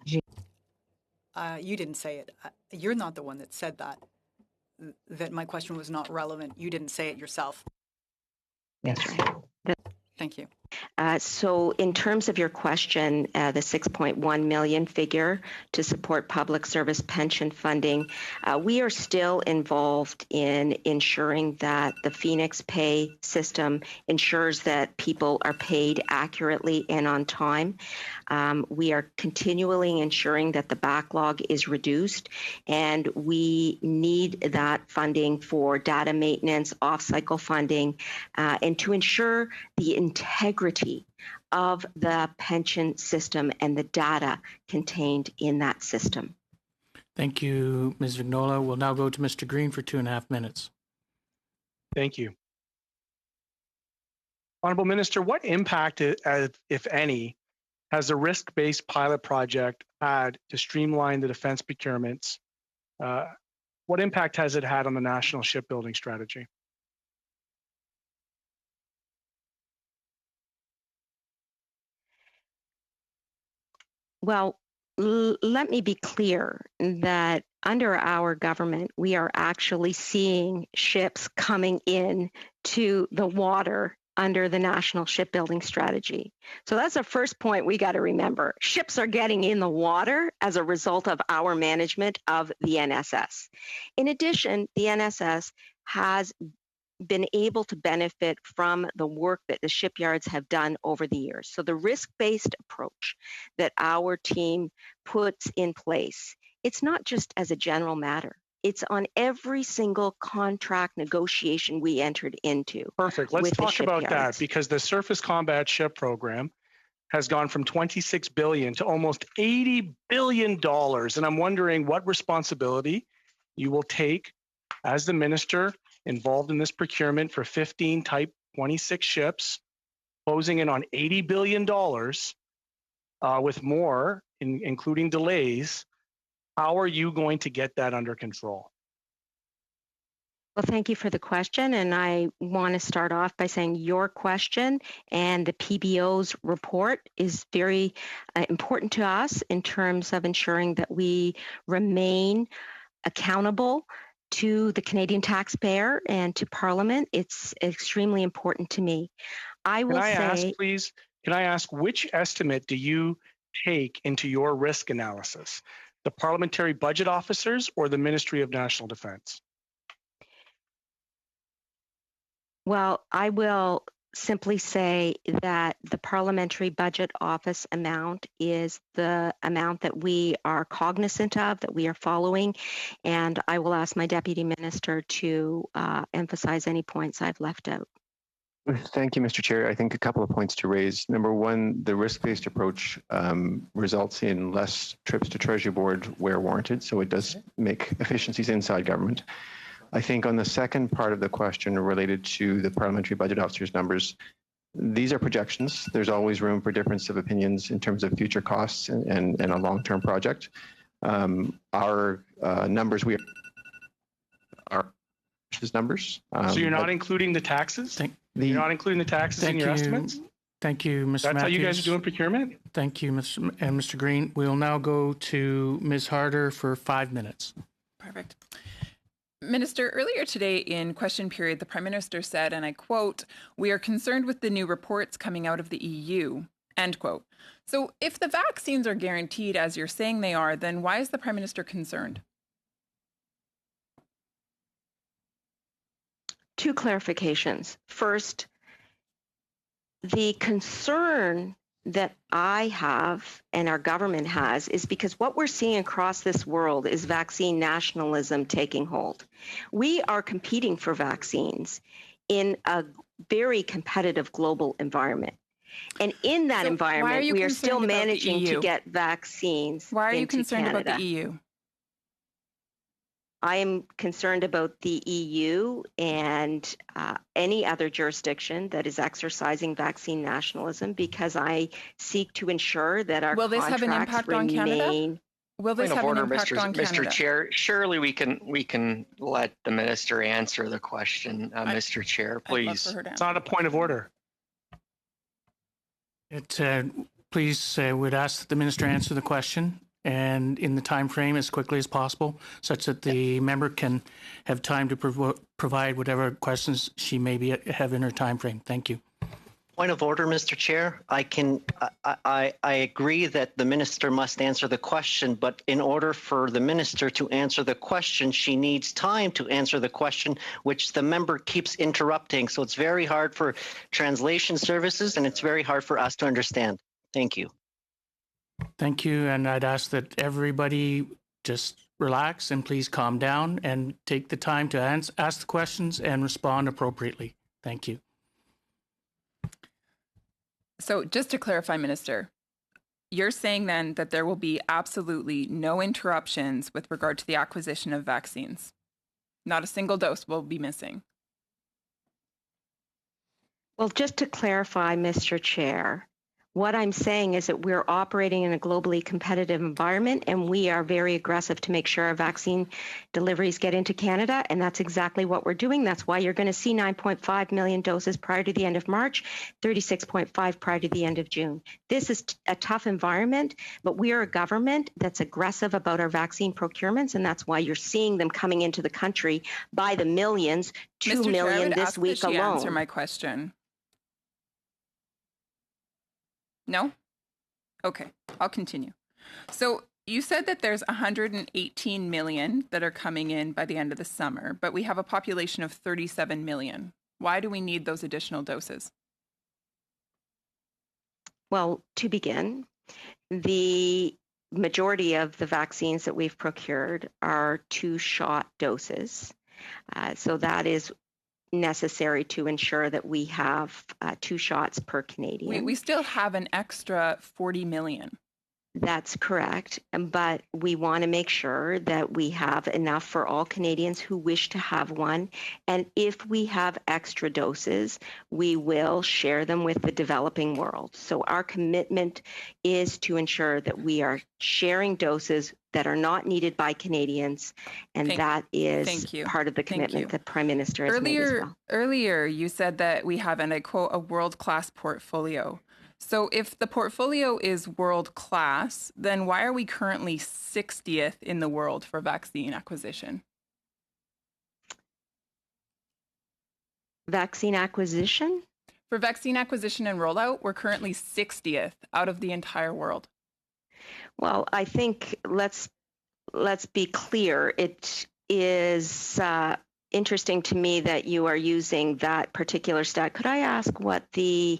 You didn't say it. You're not the one that said that my question was not relevant. You didn't say it yourself. That's right. Thank you. So in terms of your question, the 6.1 million figure to support public service pension funding, we are still involved in ensuring that the Phoenix pay system ensures that people are paid accurately and on time. We are continually ensuring that the backlog is reduced, and we need that funding for data maintenance, off-cycle funding, and to ensure the integrity of the pension system and the data contained in that system. Thank you, Ms. Vignola. We'll now go to Mr. Green for 2.5 minutes. Thank you. Honourable Minister, what impact, if any, has the risk-based pilot project had to streamline the defence procurements? What impact has it had on the national shipbuilding strategy? Well, let me be clear that under our government, we are actually seeing ships coming in to the water under the national shipbuilding strategy. So that's the first point we got to remember. Ships are getting in the water as a result of our management of the NSS. In addition, the NSS has been able to benefit from the work that the shipyards have done over the years. So the risk-based approach that our team puts in place, it's not just as a general matter. It's on every single contract negotiation we entered into. Perfect. Let's talk about that, because the Surface Combat Ship Program has gone from $26 billion to almost $80 billion. And I'm wondering what responsibility you will take as the minister involved in this procurement for 15 Type 26 ships, closing in on $80 billion with more, including delays. How are you going to get that under control? Well, thank you for the question. And I want to start off by saying your question and the PBO's report is very important to us in terms of ensuring that we remain accountable to the Canadian taxpayer and to Parliament. It's extremely important to me. Can I ask, which estimate do you take into your risk analysis? The parliamentary budget officers or the Ministry of National Defence? Well, I will simply say that the Parliamentary Budget Office amount is the amount that we are cognizant of, that we are following, and I will ask my Deputy Minister to emphasize any points I've left out. Thank you, Mr. Chair. I think a couple of points to raise. Number one, the risk-based approach results in less trips to Treasury Board where warranted, so it does make efficiencies inside government. I think on the second part of the question related to the parliamentary budget officer's numbers, these are projections. There's always room for difference of opinions in terms of future costs and a long-term project. Our numbers, are his numbers. So you're not including the taxes? You're not including the taxes in your estimates? Thank you, Mr. Matthews. That's how you guys are doing procurement? Thank you, Mr. Green. We'll now go to Ms. Harder for 5 minutes. Perfect. Minister, earlier today in question period, the Prime Minister said, and I quote, "We are concerned with the new reports coming out of the EU," end quote. So if the vaccines are guaranteed, as you're saying they are, then why is the Prime Minister concerned? Two clarifications. First, the concern that I have and our government has is because what we're seeing across this world is vaccine nationalism taking hold. We are competing for vaccines in a very competitive global environment. And in that environment, we are still managing to get vaccines. Why are you concerned Canada. about the EU? I am concerned about the EU and any other jurisdiction that is exercising vaccine nationalism, because I seek to ensure that our Will this have an impact on Canada? Will this have an impact on Canada? Mr. Chair, surely we can let the minister answer the question, Mr. Chair, please. It's not a point of order. Please, would ask that the minister answer the question, and in the time frame as quickly as possible, such that the member can have time to provide whatever questions she may have in her time frame. Thank you. Point of order, Mr. Chair. I agree that the minister must answer the question, but in order for the minister to answer the question, she needs time to answer the question, which the member keeps interrupting. So it's very hard for translation services, and it's very hard for us to understand. Thank you. Thank you, and I'd ask that everybody just relax and please calm down and take the time to ask the questions and respond appropriately. Thank you. So just to clarify, Minister, you're saying then that there will be absolutely no interruptions with regard to the acquisition of vaccines? Not a single dose will be missing? Well, just to clarify, Mr. Chair, what I'm saying is that we're operating in a globally competitive environment, and we are very aggressive to make sure our vaccine deliveries get into Canada, and that's exactly what we're doing. That's why you're going to see 9.5 million doses prior to the end of March, 36.5 prior to the end of June. This is a tough environment, but we are a government that's aggressive about our vaccine procurements, and that's why you're seeing them coming into the country by the millions, 2 million this week alone. Answer my question. No? Okay, I'll continue. So you said that there's 118 million that are coming in by the end of the summer, but we have a population of 37 million. Why do we need those additional doses? Well, to begin, the majority of the vaccines that we've procured are 2-shot doses. So that is necessary to ensure that we have 2 shots per Canadian. We still have an extra 40 million. That's correct. But we want to make sure that we have enough for all Canadians who wish to have one. And if we have extra doses, we will share them with the developing world. So our commitment is to ensure that we are sharing doses that are not needed by Canadians. And that is part of the commitment that Prime Minister has made as well. Earlier, you said that we have, and I quote, a world-class portfolio. So if the portfolio is world-class, then why are we currently 60th in the world for vaccine acquisition? Vaccine acquisition? For vaccine acquisition and rollout, we're currently 60th out of the entire world. Well, I think let's be clear. It is interesting to me that you are using that particular stat. Could I ask what the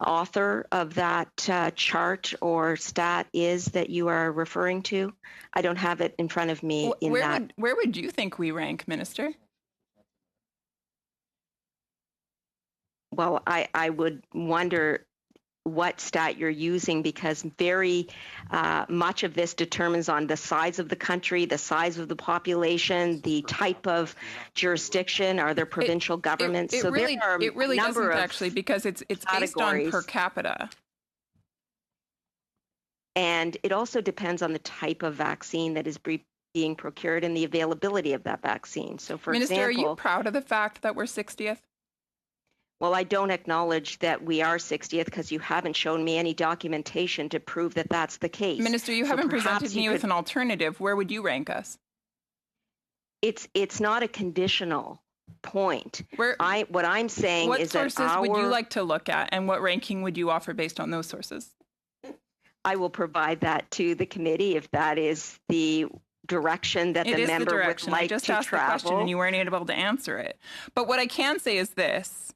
author of that chart or stat is that you are referring to? I don't have it in front of me. Where would you think we rank, Minister? Well, I would wonder what stat you're using, because very much of this determines on the size of the country, the size of the population, the type of jurisdiction. Are there provincial governments? It really doesn't actually, because it's based on per capita. And it also depends on the type of vaccine that is being procured and the availability of that vaccine. So, for example, Minister, are you proud of the fact that we're 60th? Well, I don't acknowledge that we are 60th because you haven't shown me any documentation to prove that that's the case. Minister, you haven't presented me with an alternative. Where would you rank us? It's not a conditional point. What I'm saying is that what sources would you like to look at, and what ranking would you offer based on those sources? I will provide that to the committee if that is the direction that the member would like to travel. I just asked the question and you weren't able to answer it. But what I can say is this.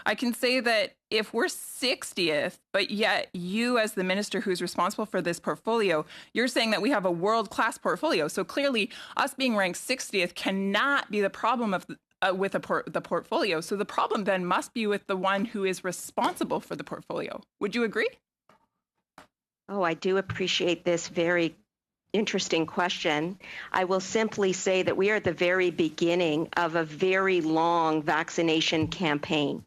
I can say that if we're 60th, but yet you as the minister who's responsible for this portfolio, you're saying that we have a world-class portfolio. So clearly us being ranked 60th cannot be the problem of with the portfolio. So the problem then must be with the one who is responsible for the portfolio. Would you agree? Oh, I do appreciate this very interesting question. I will simply say that we are at the very beginning of a very long vaccination campaign,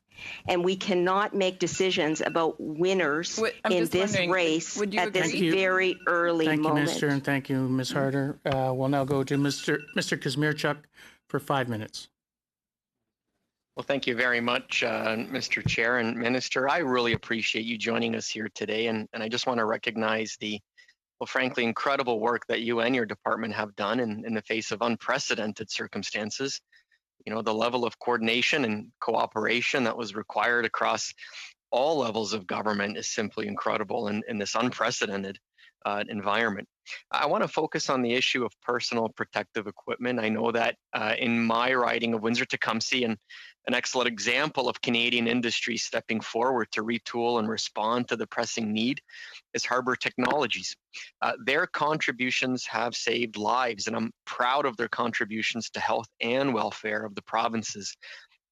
and we cannot make decisions about winners in this race at this very early moment. Thank you, Minister, and thank you, Ms. Harder. We'll now go to Mr. Kazmierczuk for 5 minutes. Well, thank you very much, Mr. Chair and Minister. I really appreciate you joining us here today, and I just want to recognize the, well, frankly, incredible work that you and your department have done in the face of unprecedented circumstances. You know, the level of coordination and cooperation that was required across all levels of government is simply incredible in this unprecedented environment. I want to focus on the issue of personal protective equipment. I know that in my riding of Windsor-Tecumseh, and an excellent example of Canadian industry stepping forward to retool and respond to the pressing need is Harbour Technologies. Their contributions have saved lives, and I'm proud of their contributions to health and welfare of the provinces.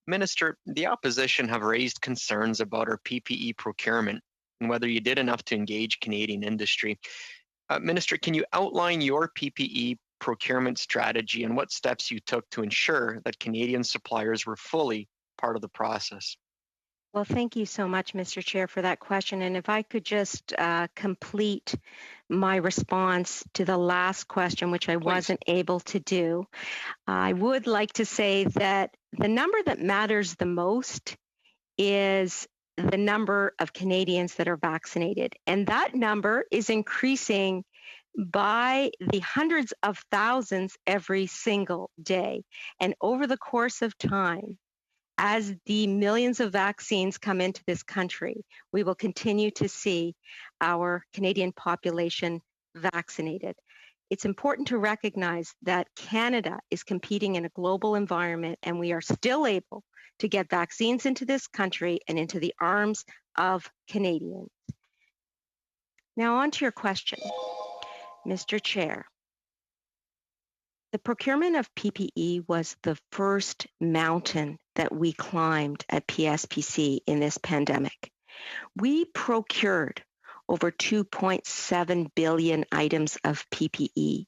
Minister, the opposition have raised concerns about our PPE procurement and whether you did enough to engage Canadian industry. Minister, can you outline your PPE procurement strategy and what steps you took to ensure that Canadian suppliers were fully part of the process? Well, thank you so much, Mr. Chair, for that question. And if I could just complete my response to the last question, which I wasn't able to do, I would like to say that the number that matters the most is the number of Canadians that are vaccinated. And that number is increasing by the hundreds of thousands every single day. And over the course of time, as the millions of vaccines come into this country, we will continue to see our Canadian population vaccinated. It's important to recognize that Canada is competing in a global environment, and we are still able to get vaccines into this country and into the arms of Canadians. Now, on to your question, Mr. Chair. The procurement of PPE was the first mountain that we climbed at PSPC in this pandemic. We procured over 2.7 billion items of PPE,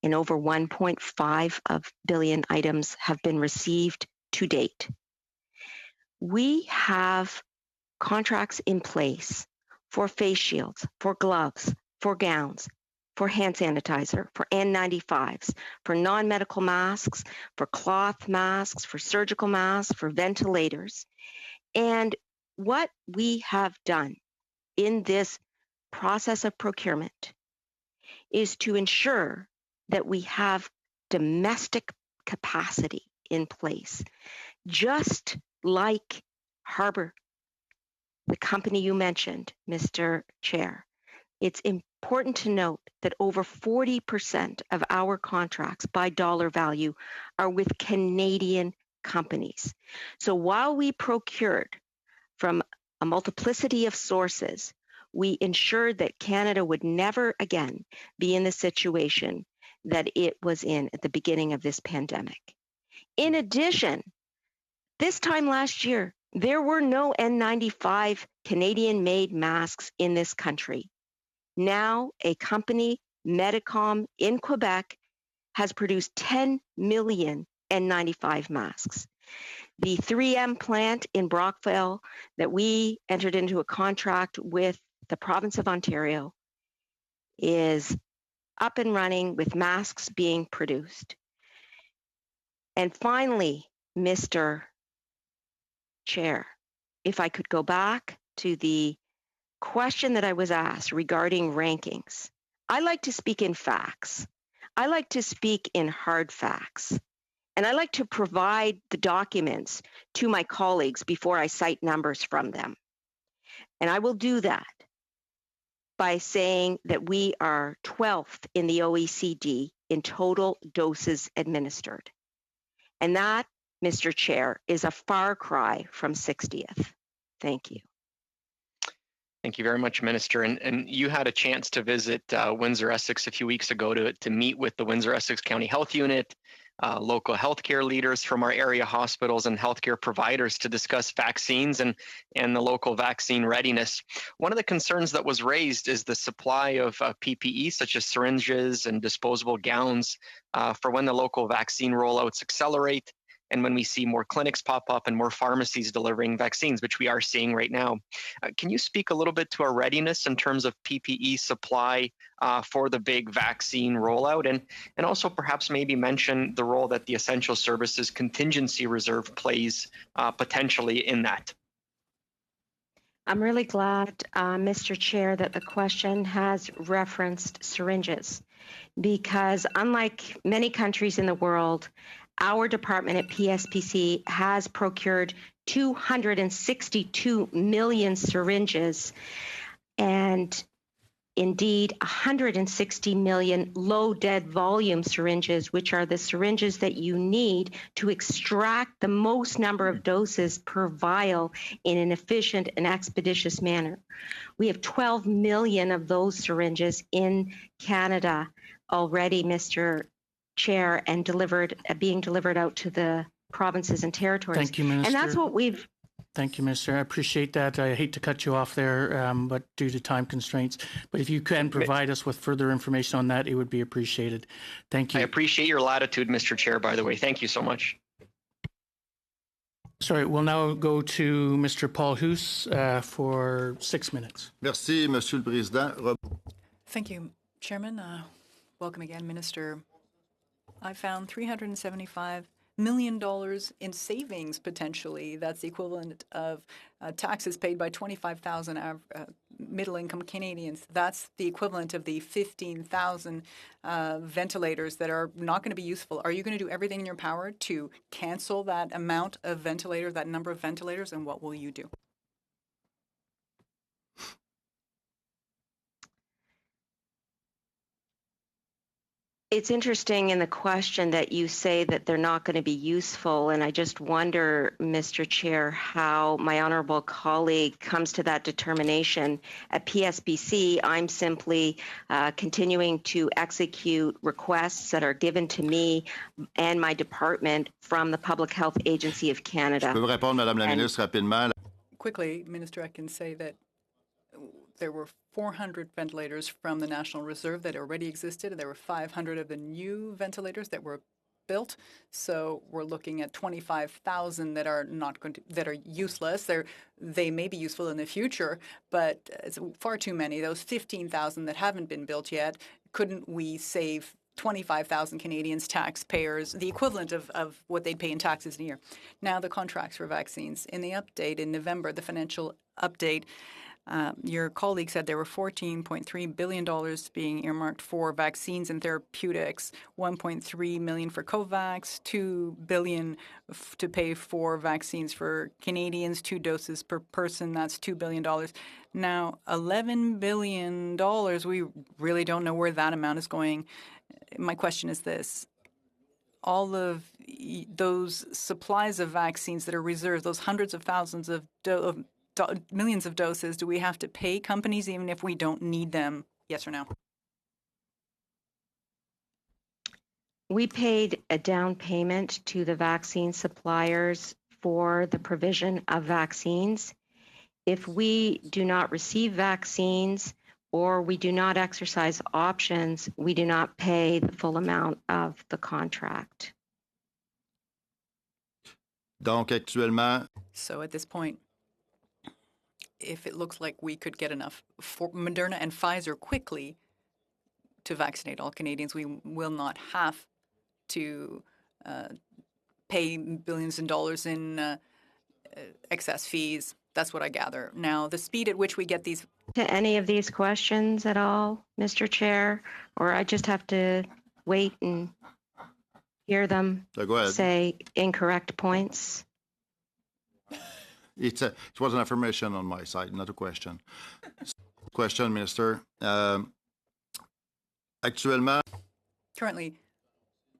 and over 1.5 billion items have been received to date. We have contracts in place for face shields, for gloves, for gowns, for hand sanitizer, for N95s, for non-medical masks, for cloth masks, for surgical masks, for ventilators. And what we have done in this process of procurement is to ensure that we have domestic capacity in place, just like Harbour, the company you mentioned, Mr. Chair. It's important to note that over 40% of our contracts by dollar value are with Canadian companies. So while we procured from a multiplicity of sources, we ensured that Canada would never again be in the situation that it was in at the beginning of this pandemic. In addition, this time last year, there were no N95 Canadian-made masks in this country. Now, a company, Medicom in Quebec, has produced 10 million N95 masks. The 3M plant in Brockville that we entered into a contract with the province of Ontario is up and running with masks being produced. And finally, Mr. Chair, if I could go back to the question that I was asked regarding rankings. I like to speak in facts. I like to speak in hard facts. And I like to provide the documents to my colleagues before I cite numbers from them. And I will do that by saying that we are 12th in the OECD in total doses administered. And that, Mr. Chair, is a far cry from 60th. Thank you. Thank you very much, Minister. And you had a chance to visit Windsor-Essex a few weeks ago to meet with the Windsor-Essex County Health Unit, local healthcare leaders from our area hospitals and healthcare providers to discuss vaccines and the local vaccine readiness. One of the concerns that was raised is the supply of PPE, such as syringes and disposable gowns, for when the local vaccine rollouts accelerate and when we see more clinics pop up and more pharmacies delivering vaccines, which we are seeing right now. Can you speak a little bit to our readiness in terms of PPE supply for the big vaccine rollout, and also perhaps maybe mention the role that the Essential Services Contingency Reserve plays potentially in that? I'm really glad, Mr. Chair, that the question has referenced syringes, because unlike many countries in the world, our department at PSPC has procured 262 million syringes and indeed 160 million low dead volume syringes, which are the syringes that you need to extract the most number of doses per vial in an efficient and expeditious manner. We have 12 million of those syringes in Canada already, Mr. Chair, and being delivered out to the provinces and territories. Thank you, Minister. And that's what we've... Thank you, Minister. I appreciate that. I hate to cut you off there, but due to time constraints. But if you can provide us with further information on that, it would be appreciated. Thank you. I appreciate your latitude, Mr. Chair, by the way. Thank you so much. Sorry, we'll now go to Mr. Paul Hoos for 6 minutes. Merci, Monsieur le Président. Thank you, Chairman. Welcome again, Minister. I found $375 million in savings potentially. That's the equivalent of taxes paid by 25,000 middle-income Canadians. That's the equivalent of the 15,000 ventilators that are not going to be useful. Are you going to do everything in your power to cancel that amount of ventilators, that number of ventilators, and what will you do? It's interesting in the question that you say that they're not going to be useful, and I just wonder, Mr. Chair, how my honourable colleague comes to that determination. At PSBC, I'm simply continuing to execute requests that are given to me and my department from the Public Health Agency of Canada. Je peux vous répondre, Madame la Ministre, rapidement. Quickly, Minister, I can say that there were 400 ventilators from the National Reserve that already existed. There were 500 of the new ventilators that were built. So we're looking at 25,000 that are that are useless. They may be useful in the future, but it's far too many. Those 15,000 that haven't been built yet, couldn't we save 25,000 Canadians, taxpayers, the equivalent of what they'd pay in taxes in a year? Now the contracts for vaccines. In the update in November, the financial update, your colleague said there were $14.3 billion being earmarked for vaccines and therapeutics, $1.3 million for COVAX, $2 billion to pay for vaccines for Canadians, 2 doses per person. That's $2 billion. Now, $11 billion, we really don't know where that amount is going. My question is this. All of those supplies of vaccines that are reserved, those hundreds of thousands of millions of doses, do we have to pay companies even if we don't need them? Yes or no? We paid a down payment to the vaccine suppliers for the provision of vaccines. If we do not receive vaccines or we do not exercise options, we do not pay the full amount of the contract. Donc, actuellement, so at this point, if it looks like we could get enough for Moderna and Pfizer quickly to vaccinate all Canadians, we will not have to pay billions of dollars in excess fees. That's what I gather. Now, the speed at which we get these... To any of these questions at all, Mr. Chair, or I just have to wait and hear them say incorrect points? It was an affirmation on my side, not a question. Question, Minister. Actuellement, currently,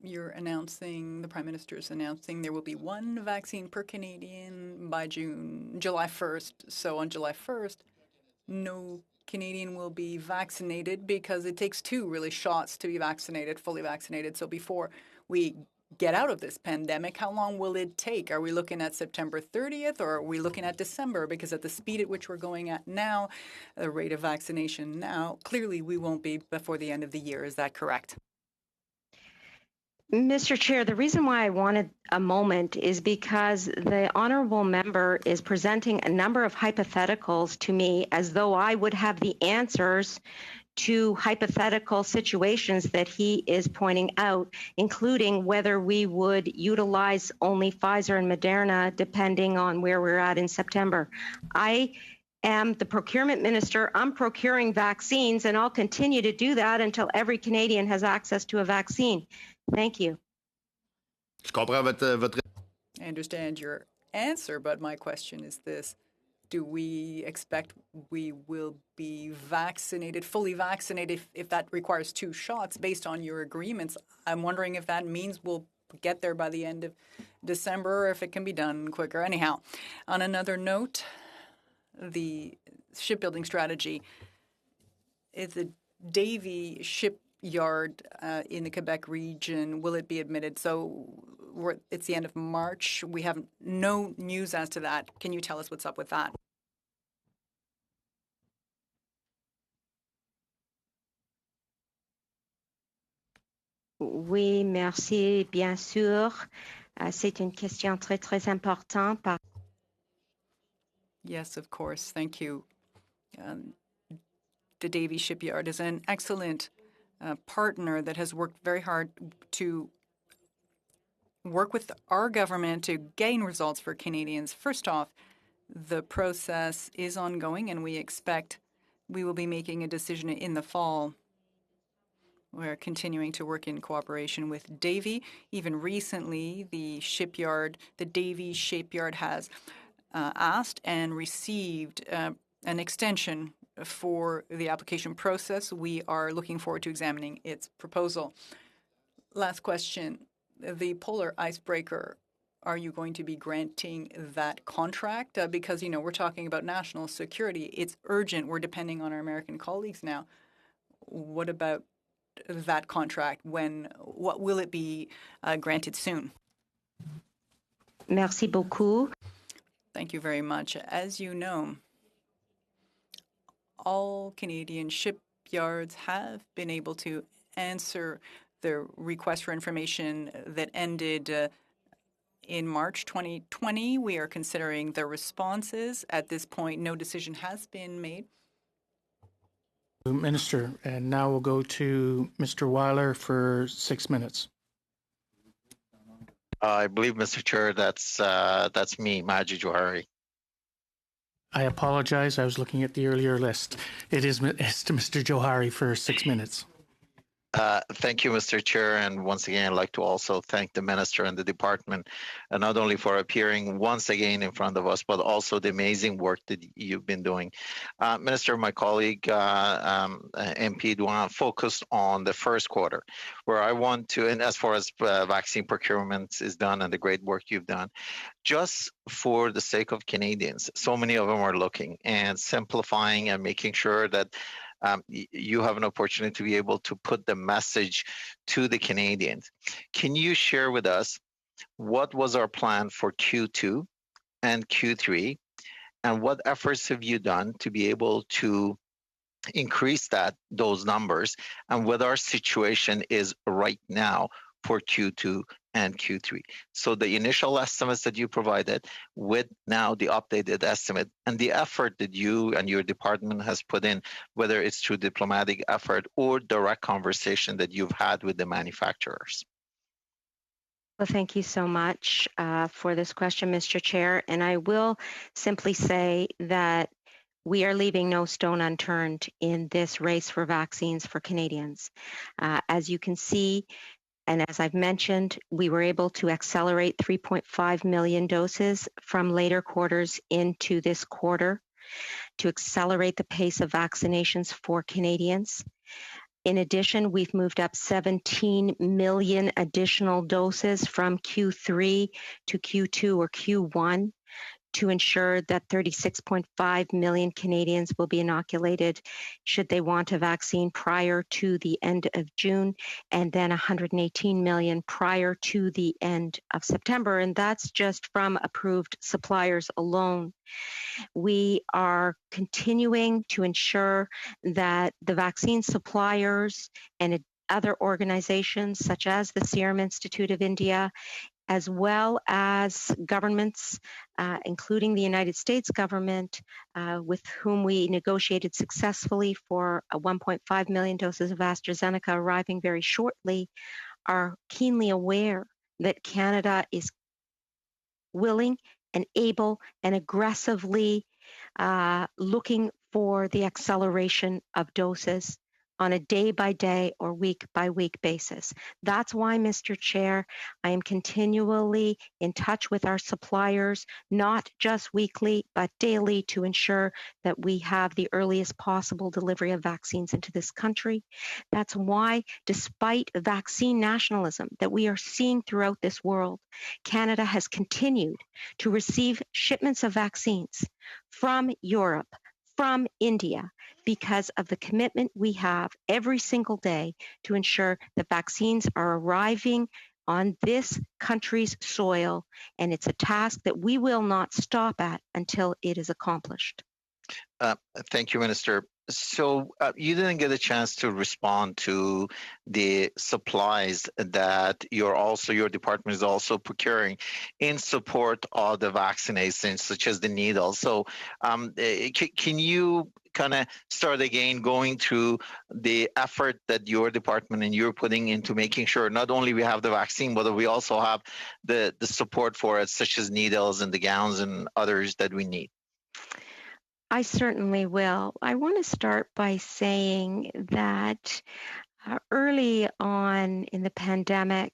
you're announcing, the Prime Minister is announcing there will be 1 vaccine per Canadian by July 1st. So on July 1st, no Canadian will be vaccinated because it takes 2 really shots to be vaccinated, fully vaccinated. So before we get out of this pandemic, how long will it take? Are we looking at September 30th or are we looking at December? Because at the speed at which we're going at now, the rate of vaccination now, clearly we won't be before the end of the year. Is that correct? Mr. Chair, the reason why I wanted a moment is because the honorable member is presenting a number of hypotheticals to me as though I would have the answers to hypothetical situations that he is pointing out, including whether we would utilize only Pfizer and Moderna depending on where we're at in September. I am the procurement minister. I'm procuring vaccines, and I'll continue to do that until every Canadian has access to a vaccine. Thank you. Je comprends votre I understand your answer, but my question is this. Do we expect we will be vaccinated, fully vaccinated, if that requires 2 shots based on your agreements? I'm wondering if that means we'll get there by the end of December or if it can be done quicker. Anyhow, on another note, the shipbuilding strategy is the Davie shipyard in the Quebec region. Will it be admitted? So it's the end of March. We have no news as to that. Can you tell us what's up with that? Oui, merci, bien sûr. C'est une question très, très importante. Yes, of course. Thank you. The Davie Shipyard is an excellent partner that has worked very hard to work with our government to gain results for Canadians. First off, the process is ongoing, and we expect we will be making a decision in the fall. We're continuing to work in cooperation with Davie. Even recently, the Davie Shipyard has asked and received an extension for the application process. We are looking forward to examining its proposal. Last question. The polar icebreaker, are you going to be granting that contract? Because, we're talking about national security. It's urgent. We're depending on our American colleagues now. What about that contract? What will it be granted soon? Merci beaucoup. Thank you very much. As you know, all Canadian shipyards have been able to answer the request for information that ended in March 2020. We are considering the responses. At this point, no decision has been made. Minister, and now we'll go to Mr. Weiler for 6 minutes. I believe, Mr. Chair, that's me, Maji Johari. I apologize. I was looking at the earlier list. It's to Mr. Johari for 6 minutes. Thank you, Mr. Chair. And once again, I'd like to also thank the Minister and the Department, not only for appearing once again in front of us, but also the amazing work that you've been doing. Minister, my colleague, MP Douin, focused on the first quarter, where I want to, and as far as vaccine procurement is done and the great work you've done, just for the sake of Canadians, so many of them are looking and simplifying and making sure that you have an opportunity to be able to put the message to the Canadians. Can you share with us what was our plan for Q2 and Q3, and what efforts have you done to be able to increase those numbers, and what our situation is right now for Q2 and Q3. So the initial estimates that you provided with now the updated estimate and the effort that you and your department has put in, whether it's through diplomatic effort or direct conversation that you've had with the manufacturers. Well, thank you so much for this question, Mr. Chair. And I will simply say that we are leaving no stone unturned in this race for vaccines for Canadians. As you can see, and as I've mentioned, we were able to accelerate 3.5 million doses from later quarters into this quarter to accelerate the pace of vaccinations for Canadians. In addition, we've moved up 17 million additional doses from Q3 to Q2 or Q1 to ensure that 36.5 million Canadians will be inoculated should they want a vaccine prior to the end of June, and then 118 million prior to the end of September. And that's just from approved suppliers alone. We are continuing to ensure that the vaccine suppliers and other organizations such as the Serum Institute of India, as well as governments, including the United States government, with whom we negotiated successfully for 1.5 million doses of AstraZeneca arriving very shortly, are keenly aware that Canada is willing and able and aggressively looking for the acceleration of doses on a day-by-day or week-by-week basis. That's why, Mr. Chair, I am continually in touch with our suppliers, not just weekly, but daily, to ensure that we have the earliest possible delivery of vaccines into this country. That's why, despite vaccine nationalism that we are seeing throughout this world, Canada has continued to receive shipments of vaccines from Europe, from India, because of the commitment we have every single day to ensure that vaccines are arriving on this country's soil, and it's a task that we will not stop at until it is accomplished. Thank you, Minister. So you didn't get a chance to respond to the supplies that your department is also procuring in support of the vaccinations, such as the needles. So can you kind of start again going through the effort that your department and you're putting into making sure not only we have the vaccine, but we also have the support for it, such as needles and the gowns and others that we need? I certainly will. I want to start by saying that early on in the pandemic,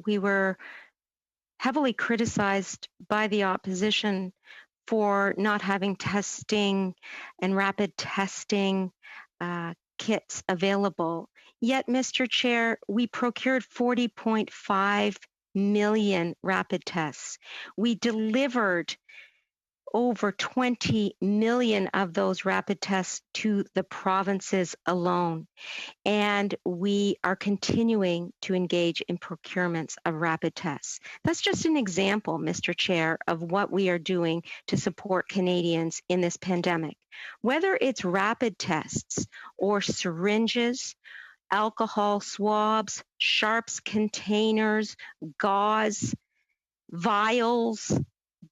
we were heavily criticized by the opposition for not having testing and rapid testing kits available. Yet, Mr. Chair, we procured 40.5 million rapid tests. We delivered over 20 million of those rapid tests to the provinces alone. And we are continuing to engage in procurements of rapid tests. That's just an example, Mr. Chair, of what we are doing to support Canadians in this pandemic. Whether it's rapid tests or syringes, alcohol swabs, sharps containers, gauze, vials,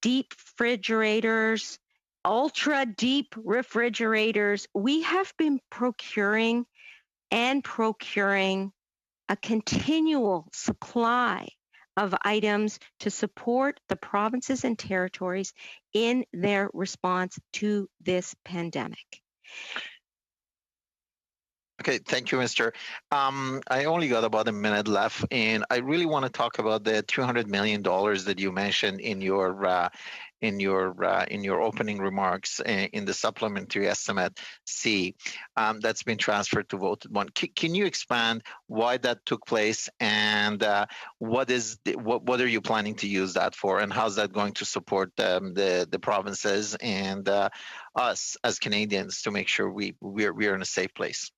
deep refrigerators, ultra deep refrigerators, we have been procuring a continual supply of items to support the provinces and territories in their response to this pandemic. Okay, thank you, Mr. I only got about a minute left, and I really want to talk about the $200 million that you mentioned in your opening remarks in the supplementary estimate C that's been transferred to voted one. Can you expand why that took place, and what are you planning to use that for, and how's that going to support the provinces and us as Canadians to make sure we're in a safe place?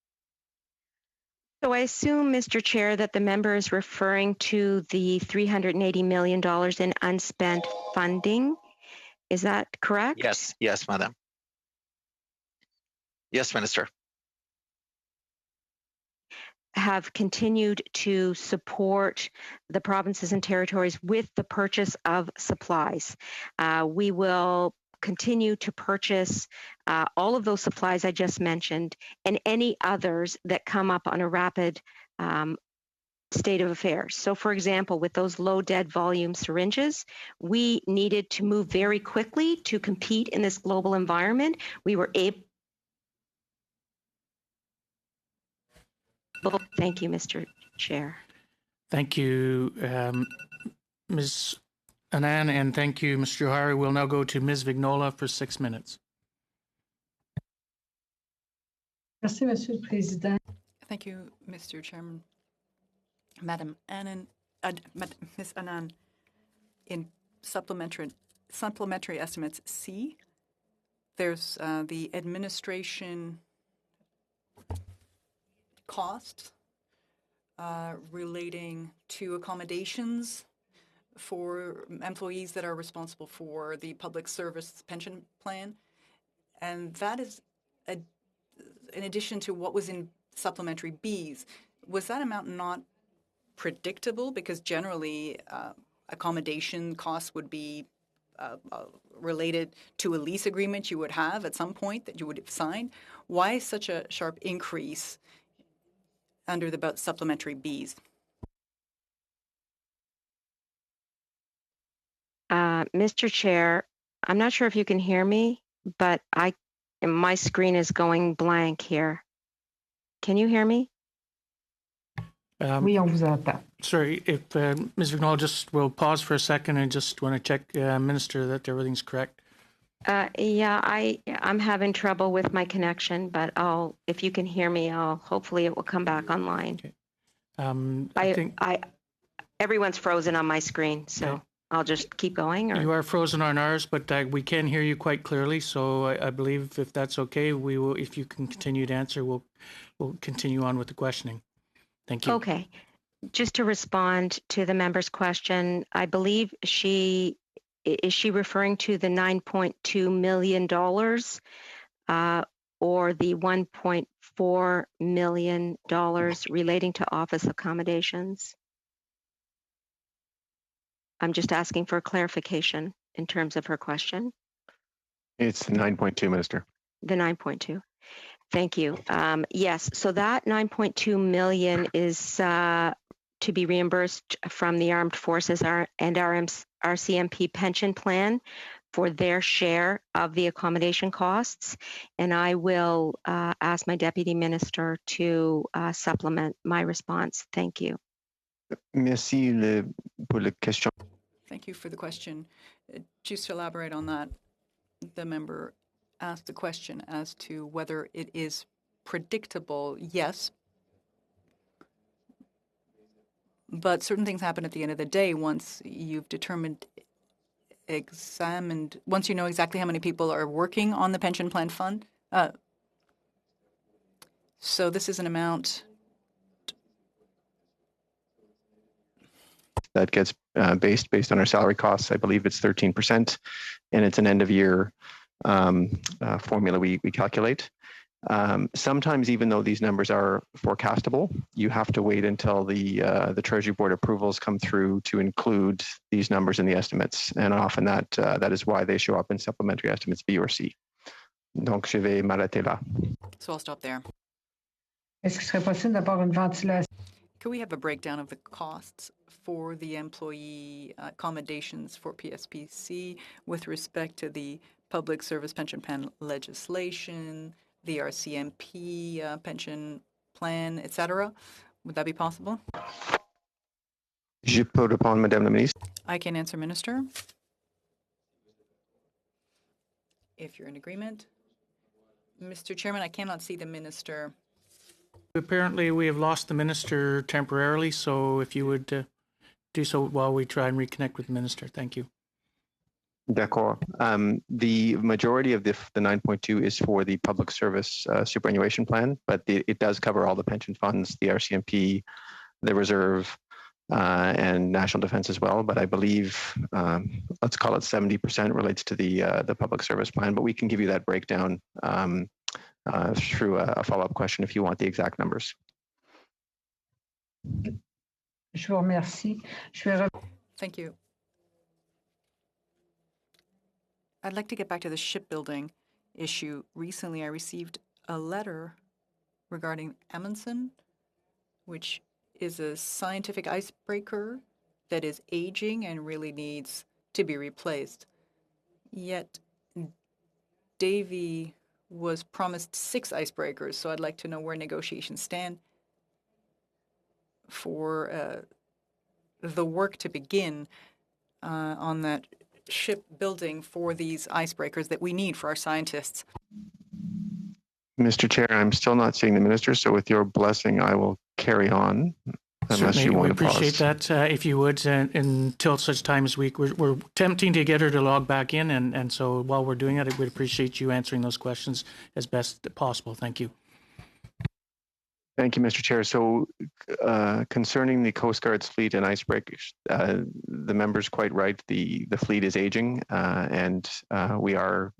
So I assume, Mr. Chair, that the member is referring to the $380 million in unspent funding. Is that correct? Yes, Madam. Yes, Minister. Have continued to support the provinces and territories with the purchase of supplies. We will continue to purchase all of those supplies I just mentioned and any others that come up on a rapid state of affairs. So, for example, with those low dead volume syringes, we needed to move very quickly to compete in this global environment. We were able. Thank you, Mr. Chair. Thank you, Ms. Anand, and thank you, Mr. Johari. We'll now go to Ms. Vignola for 6 minutes. Merci, Monsieur le Président. Thank you, Mr. Chairman. Madam Anand, Ms. Anand, in supplementary supplementary estimates C, there's the administration costs relating to accommodations for employees that are responsible for the public service pension plan. And that is in addition to what was in supplementary Bs. Was that amount not predictable? Because generally accommodation costs would be related to a lease agreement you would have at some point that you would have signed. Why such a sharp increase under the supplementary Bs? Mr. Chair, I'm not sure if you can hear me, but my screen is going blank here. Can you hear me? Oui, on vous entend. Sorry, if Ms. Vignal just will pause for a second and just want to check, Minister, that everything's correct. Yeah, I'm having trouble with my connection, but if you can hear me, hopefully it will come back online. Okay. I think everyone's frozen on my screen, so okay. I'll just keep going. Or? You are frozen on ours, but we can hear you quite clearly. So I believe if that's okay, we will. If you can continue to answer, we'll continue on with the questioning. Thank you. Okay. Just to respond to the member's question, I believe is she referring to the $9.2 million or the $1.4 million relating to office accommodations? I'm just asking for clarification in terms of her question. It's 9.2, Minister. The 9.2. Thank you. Yes, so that 9.2 million is to be reimbursed from the Armed Forces and RCMP pension plan for their share of the accommodation costs. And I will ask my Deputy Minister to supplement my response. Thank you. Merci pour la question. Thank you for the question. Just to elaborate on that, the member asked the question as to whether it is predictable. Yes, but certain things happen at the end of the day once you've once you know exactly how many people are working on the pension plan fund. So this is an amount that gets based on our salary costs. I believe it's 13%, and it's an end of year formula we calculate. Sometimes, even though these numbers are forecastable, you have to wait until the Treasury Board approvals come through to include these numbers in the estimates, and often that is why they show up in supplementary estimates B or C. Donc, je vais m'arrêter là. So I'll stop there. Est-ce qu'il serait possible d'avoir une ventilation? Can we have a breakdown of the costs for the employee accommodations for PSPC with respect to the public service pension plan legislation, the RCMP pension plan, etc.? Would that be possible? Je peux répondre, Madame la Ministre. I can answer, Minister. If you're in agreement. Mr. Chairman, I cannot see the Minister. Apparently, we have lost the Minister temporarily, so if you would do so while we try and reconnect with the Minister. Thank you. D'accord. The majority of the 9.2 is for the public service superannuation plan, but it does cover all the pension funds, the RCMP, the reserve, and national defense as well. But I believe, let's call it 70% relates to the public service plan. But we can give you that breakdown through a follow-up question if you want the exact numbers. Je vous remercie. Thank you. I'd like to get back to the shipbuilding issue. Recently, I received a letter regarding Amundsen, which is a scientific icebreaker that is aging and really needs to be replaced. Yet, Davy was promised 6 icebreakers, so I'd like to know where negotiations stand for the work to begin on that shipbuilding for these icebreakers that we need for our scientists. Mr. Chair, I'm still not seeing the Minister, so with your blessing, I will carry on. unless Certainly, you we want to appreciate pause. that. If you would, until such time as we're tempting to get her to log back in, and so while we're doing it, we'd appreciate you answering those questions as best possible. Thank you. Thank you, Mr. Chair. So concerning the Coast Guard's fleet and icebreakers, the member's quite right. The fleet is aging, and we are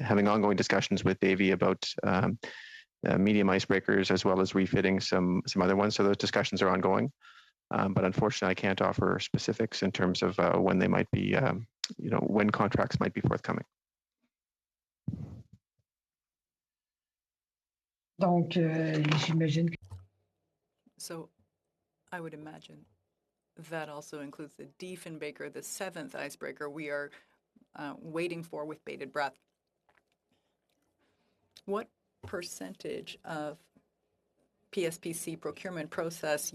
having ongoing discussions with Davy about medium icebreakers as well as refitting some other ones. So those discussions are ongoing. But unfortunately, I can't offer specifics in terms of when they might be, when contracts might be forthcoming. Donc, j'imagine. So I would imagine that also includes the Diefenbaker, the 7th icebreaker we are waiting for with bated breath. What percentage of PSPC procurement process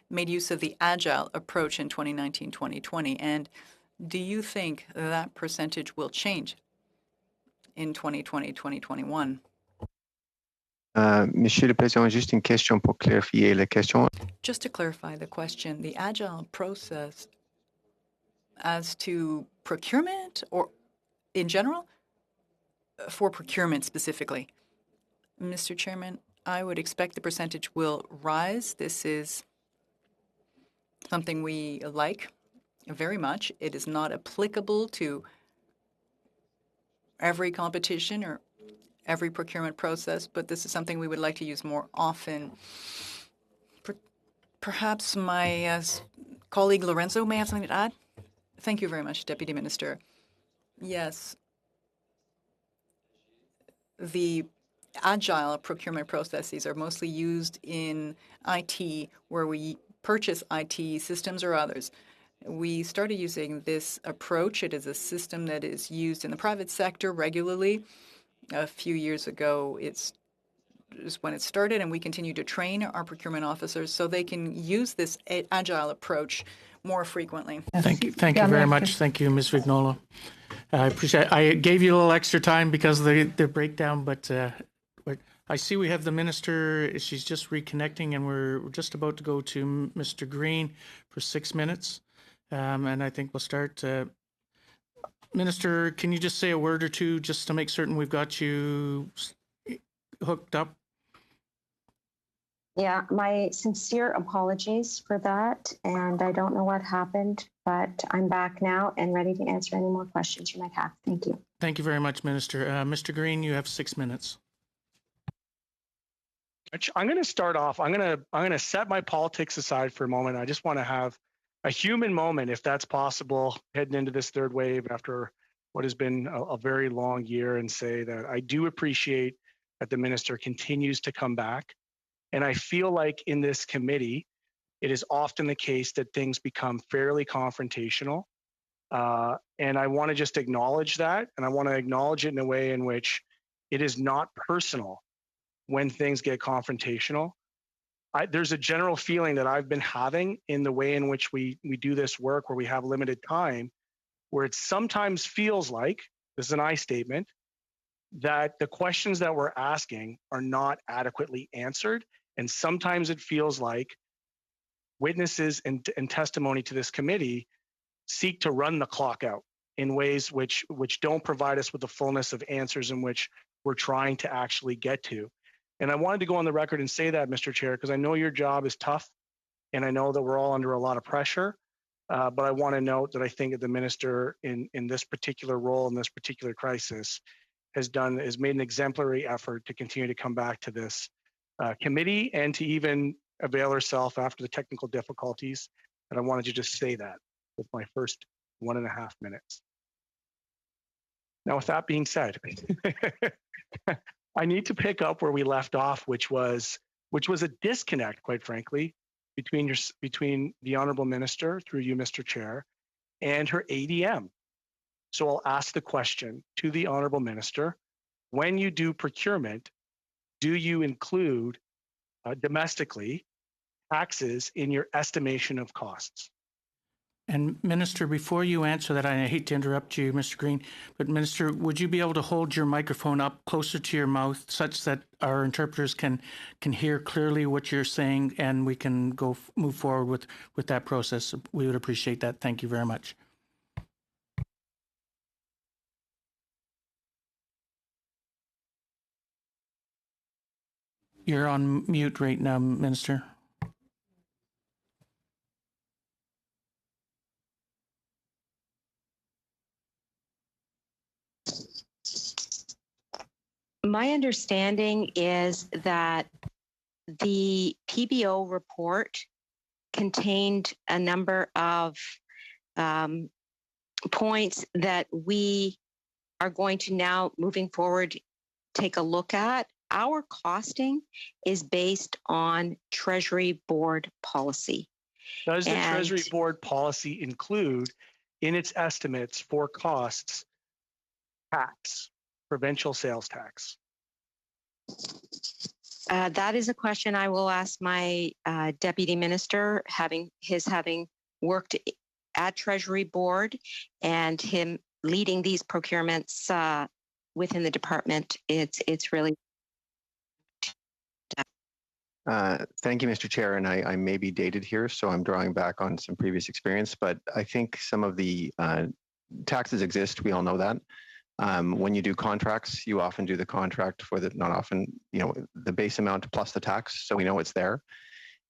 made use of the agile approach in 2019-2020? And do you think that percentage will change in 2020-2021? Monsieur le Président, juste une question pour clarifier la question. Just to clarify the question, the agile process as to procurement or in general? For procurement specifically. Mr. Chairman, I would expect the percentage will rise. This is something we like very much. It is not applicable to every competition or every procurement process, but this is something we would like to use more often. Perhaps my colleague Lorenzo may have something to add. Thank you very much, Deputy Minister. Yes. The agile procurement processes are mostly used in IT, where we purchase IT systems or others. We started using this approach. It is a system that is used in the private sector regularly. A few years ago, is when it started, and we continue to train our procurement officers so they can use this agile approach more frequently. Thank you very much. Thank you, Ms. Vignola. I appreciate it. I gave you a little extra time because of the breakdown, but I see we have the minister. She's just reconnecting, and we're just about to go to Mr. Green for 6 minutes. And I think we'll start. Minister, can you just say a word or two just to make certain we've got you hooked up? Yeah, my sincere apologies for that. And I don't know what happened, but I'm back now and ready to answer any more questions you might have. Thank you. Thank you very much, Minister. Mr. Green, you have 6 minutes. I'm going to start off. I'm going to set my politics aside for a moment. I just want to have a human moment, if that's possible, heading into this third wave after what has been a very long year, and say that I do appreciate that the minister continues to come back. And I feel like in this committee, it is often the case that things become fairly confrontational. And I want to just acknowledge that. And I want to acknowledge it in a way in which it is not personal when things get confrontational. There's a general feeling that I've been having in the way in which we do this work, where we have limited time, where it sometimes feels like, this is an I statement, that the questions that we're asking are not adequately answered. And sometimes it feels like witnesses and testimony to this committee seek to run the clock out in ways which don't provide us with the fullness of answers in which we're trying to actually get to. And I wanted to go on the record and say that, Mr. Chair, because I know your job is tough, and I know that we're all under a lot of pressure. But I want to note that I think that the minister in this particular role, in this particular crisis, has made an exemplary effort to continue to come back to this committee and to even avail herself after the technical difficulties. And I wanted to just say that with my first 1.5 minutes. Now, with that being said, I need to pick up where we left off, which was a disconnect, quite frankly, between the Honourable Minister, through you, Mr. Chair, and her ADM. So I'll ask the question to the Honourable Minister: when you do procurement, do you include domestically taxes in your estimation of costs? And Minister, before you answer that, I hate to interrupt you, Mr. Green, but Minister, would you be able to hold your microphone up closer to your mouth such that our interpreters can hear clearly what you're saying and we can move forward with that process? We would appreciate that. Thank you very much. You're on mute right now, Minister. My understanding is that the PBO report contained a number of points that we are going to now, moving forward, take a look at. Our costing is based on Treasury Board policy. Does the Treasury Board policy include in its estimates for costs tax, provincial sales tax? That is a question I will ask my Deputy Minister, having worked at Treasury Board and him leading these procurements within the department. It's really. Thank you, Mr. Chair. And I may be dated here, so I'm drawing back on some previous experience, but I think some of the taxes exist. We all know that. When you do contracts, you often do the contract for not often, the base amount plus the tax, so we know it's there.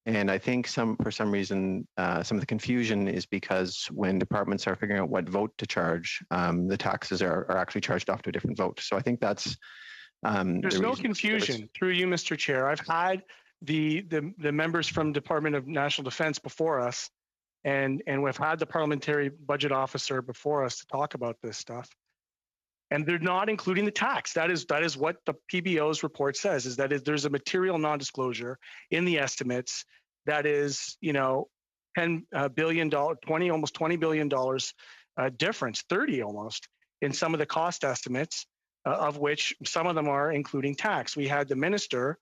And I think for some reason, some of the confusion is because when departments are figuring out what vote to charge, the taxes are actually charged off to a different vote. So I think that's there's no confusion through you, Mr. Chair. I've had the members from Department of National Defense before us, and we've had the parliamentary budget officer before us to talk about this stuff. And they're not including the tax. That is what the PBO's report says, is that there's a material non-disclosure in the estimates that is, $10 billion, almost $20 billion difference, 30 almost, in some of the cost estimates, of which some of them are including tax. We had the minister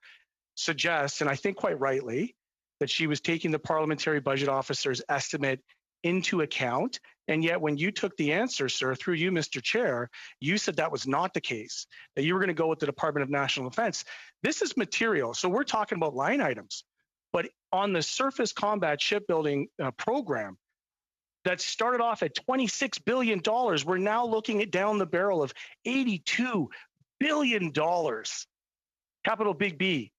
suggest, and I think quite rightly, that she was taking the parliamentary budget officer's estimate into account. And yet when you took the answer, sir, through you, Mr. Chair, you said that was not the case, that you were going to go with the Department of National Defense. This is material. So we're talking about line items. But on the surface combat shipbuilding program that started off at $26 billion, we're now looking at down the barrel of $82 billion. Capital Big B,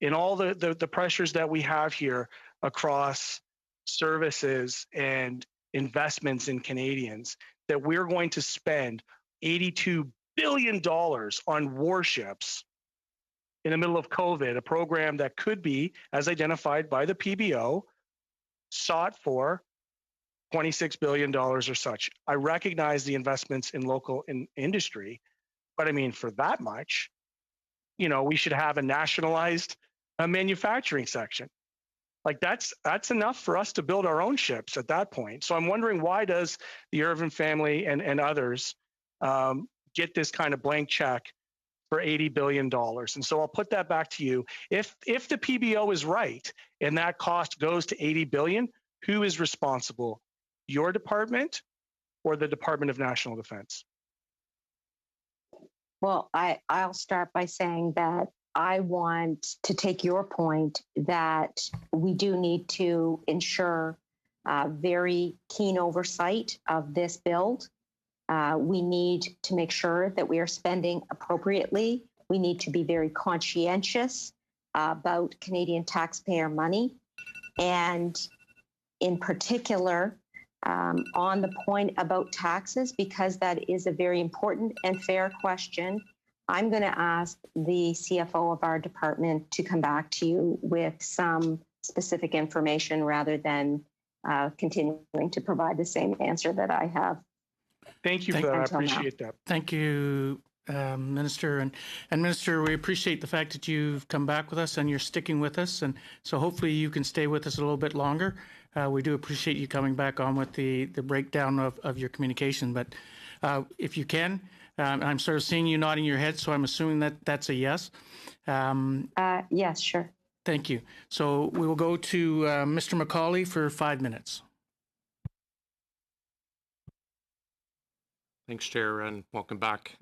in all the pressures that we have here across services and investments in Canadians, that we're going to spend $82 billion on warships in the middle of COVID, a program that could be, as identified by the PBO, sought for $26 billion or such. I recognize the investments in local industry, but I mean, for that much, we should have a nationalized manufacturing section. Like that's enough for us to build our own ships at that point. So I'm wondering, why does the Irvin family and others get this kind of blank check for $80 billion? And so I'll put that back to you. If the PBO is right and that cost goes to $80 billion, who is responsible? Your department or the Department of National Defense? Well, I'll start by saying that I want to take your point that we do need to ensure very keen oversight of this build. We need to make sure that we are spending appropriately. We need to be very conscientious about Canadian taxpayer money. And in particular, on the point about taxes, because that is a very important and fair question, I'm going to ask the CFO of our department to come back to you with some specific information rather than continuing to provide the same answer that I have. Thank you for that. I appreciate that. Thank you, Minister. And Minister, we appreciate the fact that you've come back with us and you're sticking with us. And so hopefully you can stay with us a little bit longer. We do appreciate you coming back on with the breakdown of your communication. But if you can, I'm sort of seeing you nodding your head, so I'm assuming that that's a yes. Yes, sure. Thank you. So we will go to Mr. McCauley for 5 minutes. Thanks, Chair, and welcome back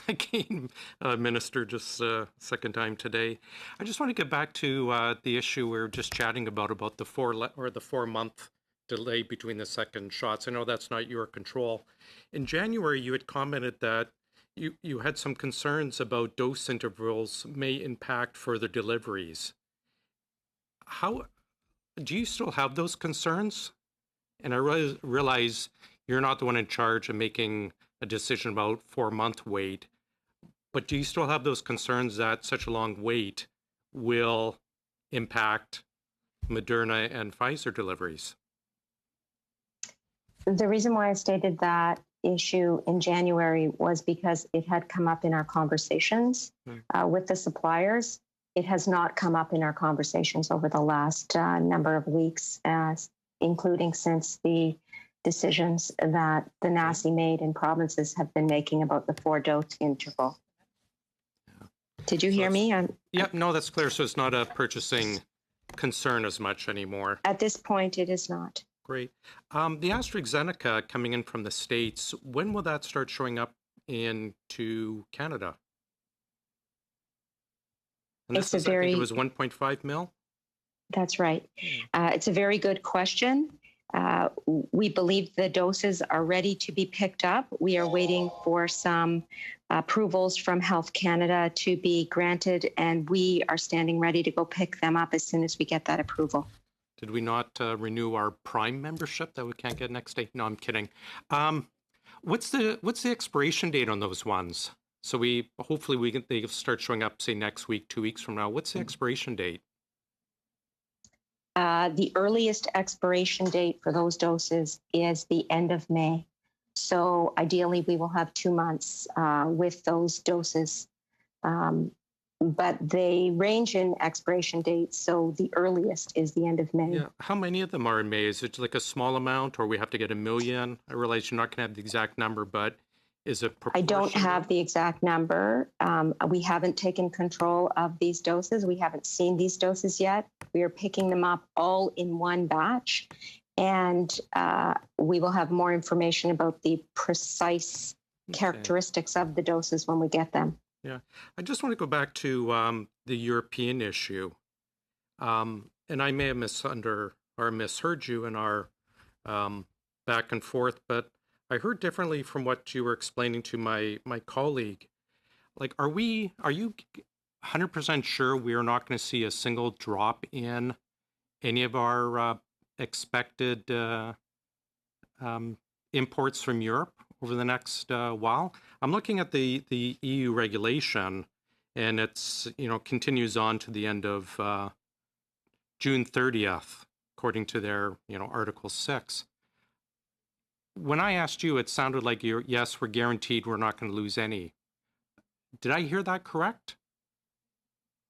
again, Minister, just second time today. I just want to get back to the issue we were just chatting about the 4-month delay between the second shots. I know that's not your control. In January, you had commented that you had some concerns about dose intervals may impact further deliveries. How do you still have those concerns? And I realize you're not the one in charge of making a decision about 4-month wait, but do you still have those concerns that such a long wait will impact Moderna and Pfizer deliveries? The reason why I stated that issue in January was because it had come up in our conversations with the suppliers. It has not come up in our conversations over the last number of weeks, including since the decisions that the NACI made and provinces have been making about the 4-dose interval. Did you hear me? Yep, no, that's clear. So it's not a purchasing concern as much anymore. At this point, it is not. Great. The AstraZeneca coming in from the States, when will that start showing up into Canada? And this is, I think it was 1.5 mil? That's right. It's a very good question. We believe the doses are ready to be picked up. We are waiting for some approvals from Health Canada to be granted, and we are standing ready to go pick them up as soon as we get that approval. Did we not renew our Prime membership that we can't get next day? No, I'm kidding. What's the expiration date on those ones? So hopefully they start showing up, say, next week, 2 weeks from now. What's the expiration date? The earliest expiration date for those doses is the end of May. So ideally, we will have 2 months with those doses. But they range in expiration dates. So the earliest is the end of May. Yeah. How many of them are in May? Is it like a small amount, or we have to get 1 million? I realize you're not going to have the exact number, but is it proportional? I don't have the exact number. We haven't taken control of these doses. We haven't seen these doses yet. We are picking them up all in one batch. And we will have more information about the precise characteristics of the doses when we get them. Yeah. I just want to go back to the European issue. And I may have misheard you in our back and forth, but I heard differently from what you were explaining to my colleague. Like, are you 100% sure we are not going to see a single drop in any of our expected imports from Europe over the next while? I'm looking at the EU regulation, and it's continues on to the end of June 30th, according to their Article 6. When I asked you, it sounded like yes, we're guaranteed we're not going to lose any. Did I hear that correct?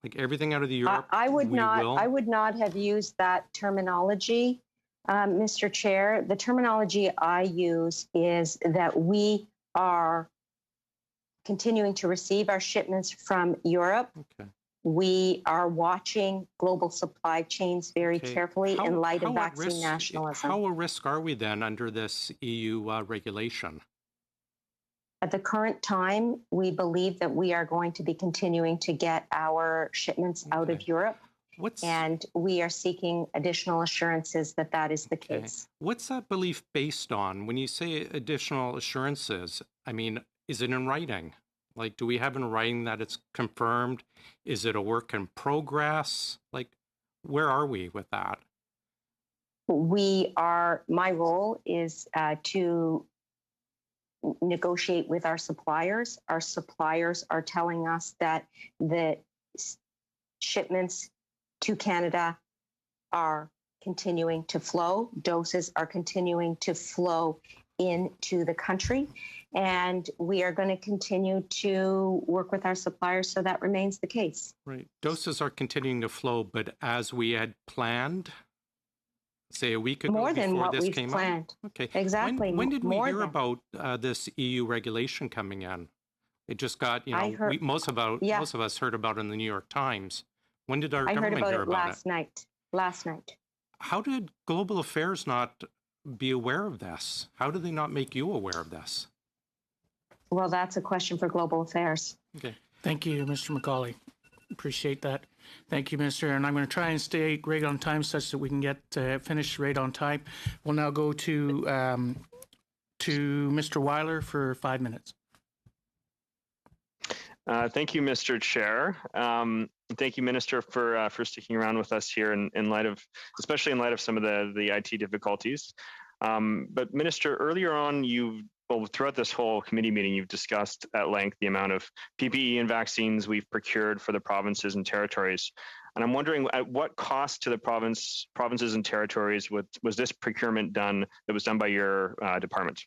Like everything out of the Europe, I would we not. will? I would not have used that terminology, Mr. Chair. The terminology I use is that we are continuing to receive our shipments from Europe. Okay. We are watching global supply chains very carefully in light of vaccine nationalism. How at risk are we then under this EU regulation? At the current time, we believe that we are going to be continuing to get our shipments out of Europe. And we are seeking additional assurances that that is the case. What's that belief based on? When you say additional assurances, I mean, is it in writing? Like, do we have in writing that it's confirmed? Is it a work in progress? Like, where are we with that? My role is to negotiate with our suppliers. Our suppliers are telling us that the shipments to Canada are continuing to flow. Doses are continuing to flow into the country. And we are going to continue to work with our suppliers so that remains the case. Right. Doses are continuing to flow, but as we had planned, say a week ago more than before what this we've came planned. out? Okay. Exactly. When did we hear about this EU regulation coming in? It just got, most of us heard about it in the New York Times. When did our government hear about it? Last night. How did Global Affairs not be aware of this? How did they not make you aware of this? Well, that's a question for Global Affairs. Okay. Thank you, Mr. McCauley. Appreciate that. Thank you, Minister. And I'm going to try and stay right on time such that we can get finished right on time. We'll now go to Mr. Weiler for 5 minutes. Thank you, Mr. Chair. Thank you, Minister, for sticking around with us here in light of, especially in light of some of the IT difficulties. But Minister, earlier on, throughout this whole committee meeting, you've discussed at length the amount of PPE and vaccines we've procured for the provinces and territories. And I'm wondering, at what cost to the provinces and territories was this procurement done that was done by your department?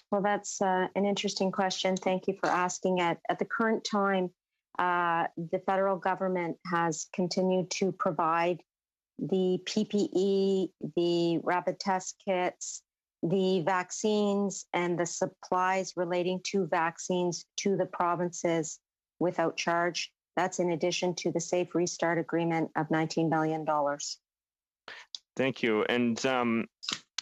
Well, that's an interesting question. Thank you for asking it. At the current time, the federal government has continued to provide the PPE, the rapid test kits, the vaccines, and the supplies relating to vaccines to the provinces without charge. That's in addition to the Safe Restart Agreement of $19 billion. Thank you. And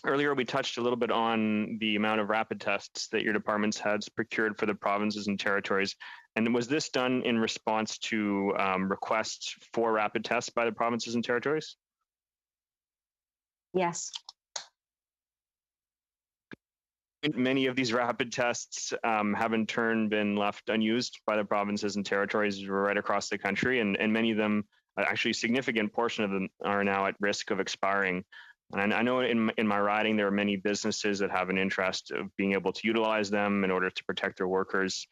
earlier, we touched a little bit on the amount of rapid tests that your departments had procured for the provinces and territories. And was this done in response to requests for rapid tests by the provinces and territories? Yes. Many of these rapid tests have in turn been left unused by the provinces and territories right across the country. And many of them, actually a significant portion of them, are now at risk of expiring. And I know in my riding, there are many businesses that have an interest of being able to utilize them in order to protect their workers,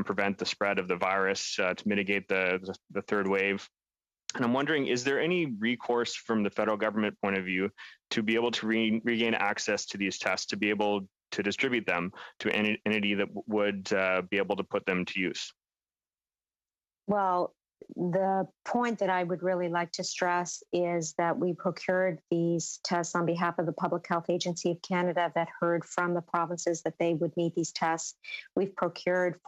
prevent the spread of the virus, to mitigate the third wave. And I'm wondering, is there any recourse from the federal government point of view to be able to regain access to these tests, to be able to distribute them to any entity that would be able to put them to use? Well, the point that I would really like to stress is that we procured these tests on behalf of the Public Health Agency of Canada that heard from the provinces that they would need these tests. We've procured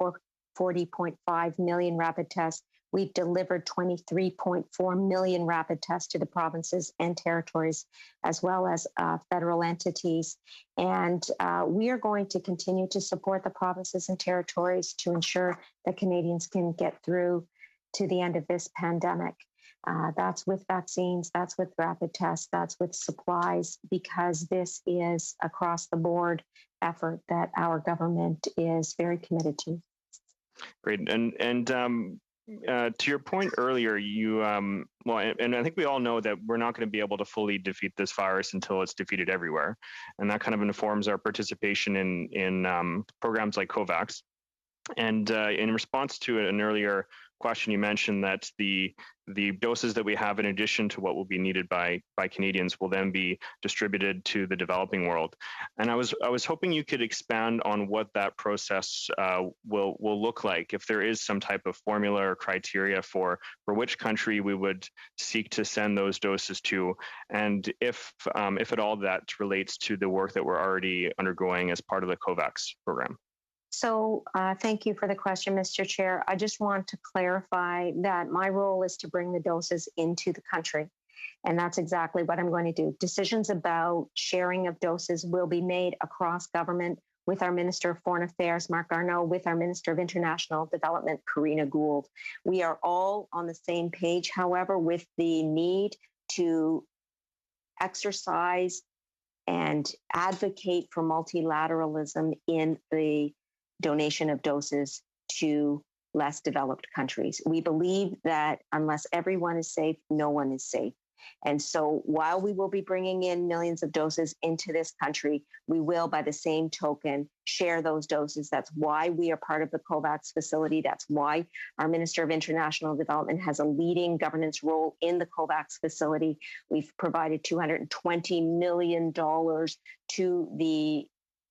40.5 million rapid tests. We've delivered 23.4 million rapid tests to the provinces and territories, as well as federal entities. And we are going to continue to support the provinces and territories to ensure that Canadians can get through to the end of this pandemic. That's with vaccines, that's with rapid tests, that's with supplies, because this is across the board effort that our government is very committed to. Great. And to your point earlier, you and I think we all know that we're not going to be able to fully defeat this virus until it's defeated everywhere, and that kind of informs our participation in programs like COVAX. And in response to an earlier question, you mentioned that the doses that we have in addition to what will be needed by Canadians will then be distributed to the developing world. And I was hoping you could expand on what that process will look like, if there is some type of formula or criteria for which country we would seek to send those doses to, and if at all that relates to the work that we're already undergoing as part of the COVAX program. So thank you for the question, Mr. Chair. I just want to clarify that my role is to bring the doses into the country. And that's exactly what I'm going to do. Decisions about sharing of doses will be made across government with our Minister of Foreign Affairs, Marc Garneau, with our Minister of International Development, Karina Gould. We are all on the same page, however, with the need to exercise and advocate for multilateralism in the donation of doses to less developed countries. We believe that unless everyone is safe, no one is safe. And so while we will be bringing in millions of doses into this country, we will, by the same token, share those doses. That's why we are part of the COVAX facility. That's why our Minister of International Development has a leading governance role in the COVAX facility. We've provided $220 million to the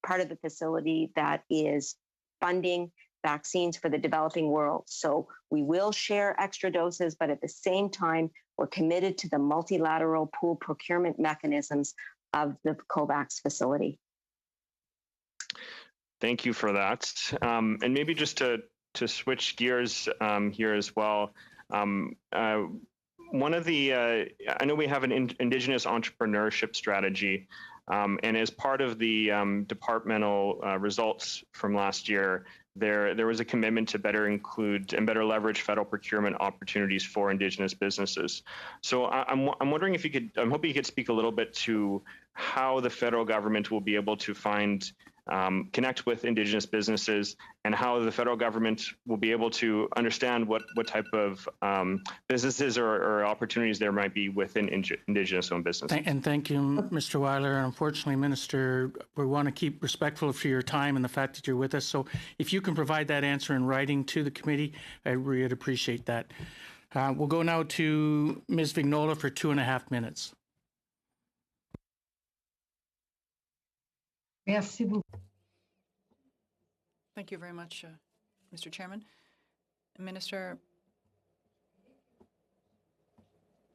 part of the facility that is funding vaccines for the developing world. So we will share extra doses, but at the same time, we're committed to the multilateral pool procurement mechanisms of the COVAX facility. Thank you for that. And maybe just to switch gears here as well, one of the, I know we have an Indigenous entrepreneurship strategy And as part of the departmental results from last year, there was a commitment to better include and better leverage federal procurement opportunities for Indigenous businesses. So I'm wondering if you could, I'm hoping you could speak a little bit to how the federal government will be able to find, connect with Indigenous businesses, and how the federal government will be able to understand what type of businesses or opportunities there might be within Indigenous-owned businesses. And thank you, Mr. Weiler. Unfortunately, Minister, we want to keep respectful for your time and the fact that you're with us. So if you can provide that answer in writing to the committee, I really appreciate that. We'll go now to Ms. Vignola for 2.5 minutes. Merci beaucoup. Thank you very much, Mr. Chairman. Minister,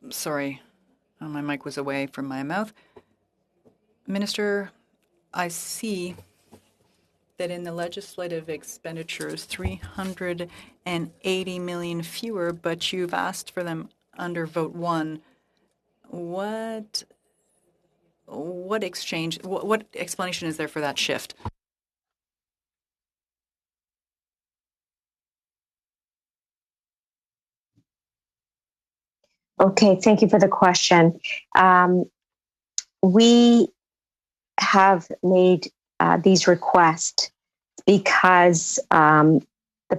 sorry, my mic was away from my mouth. Minister, I see that in the legislative expenditures, 380 million fewer, but you've asked for them under vote 1. What explanation is there for that shift? Okay, thank you for the question. We have made these requests because the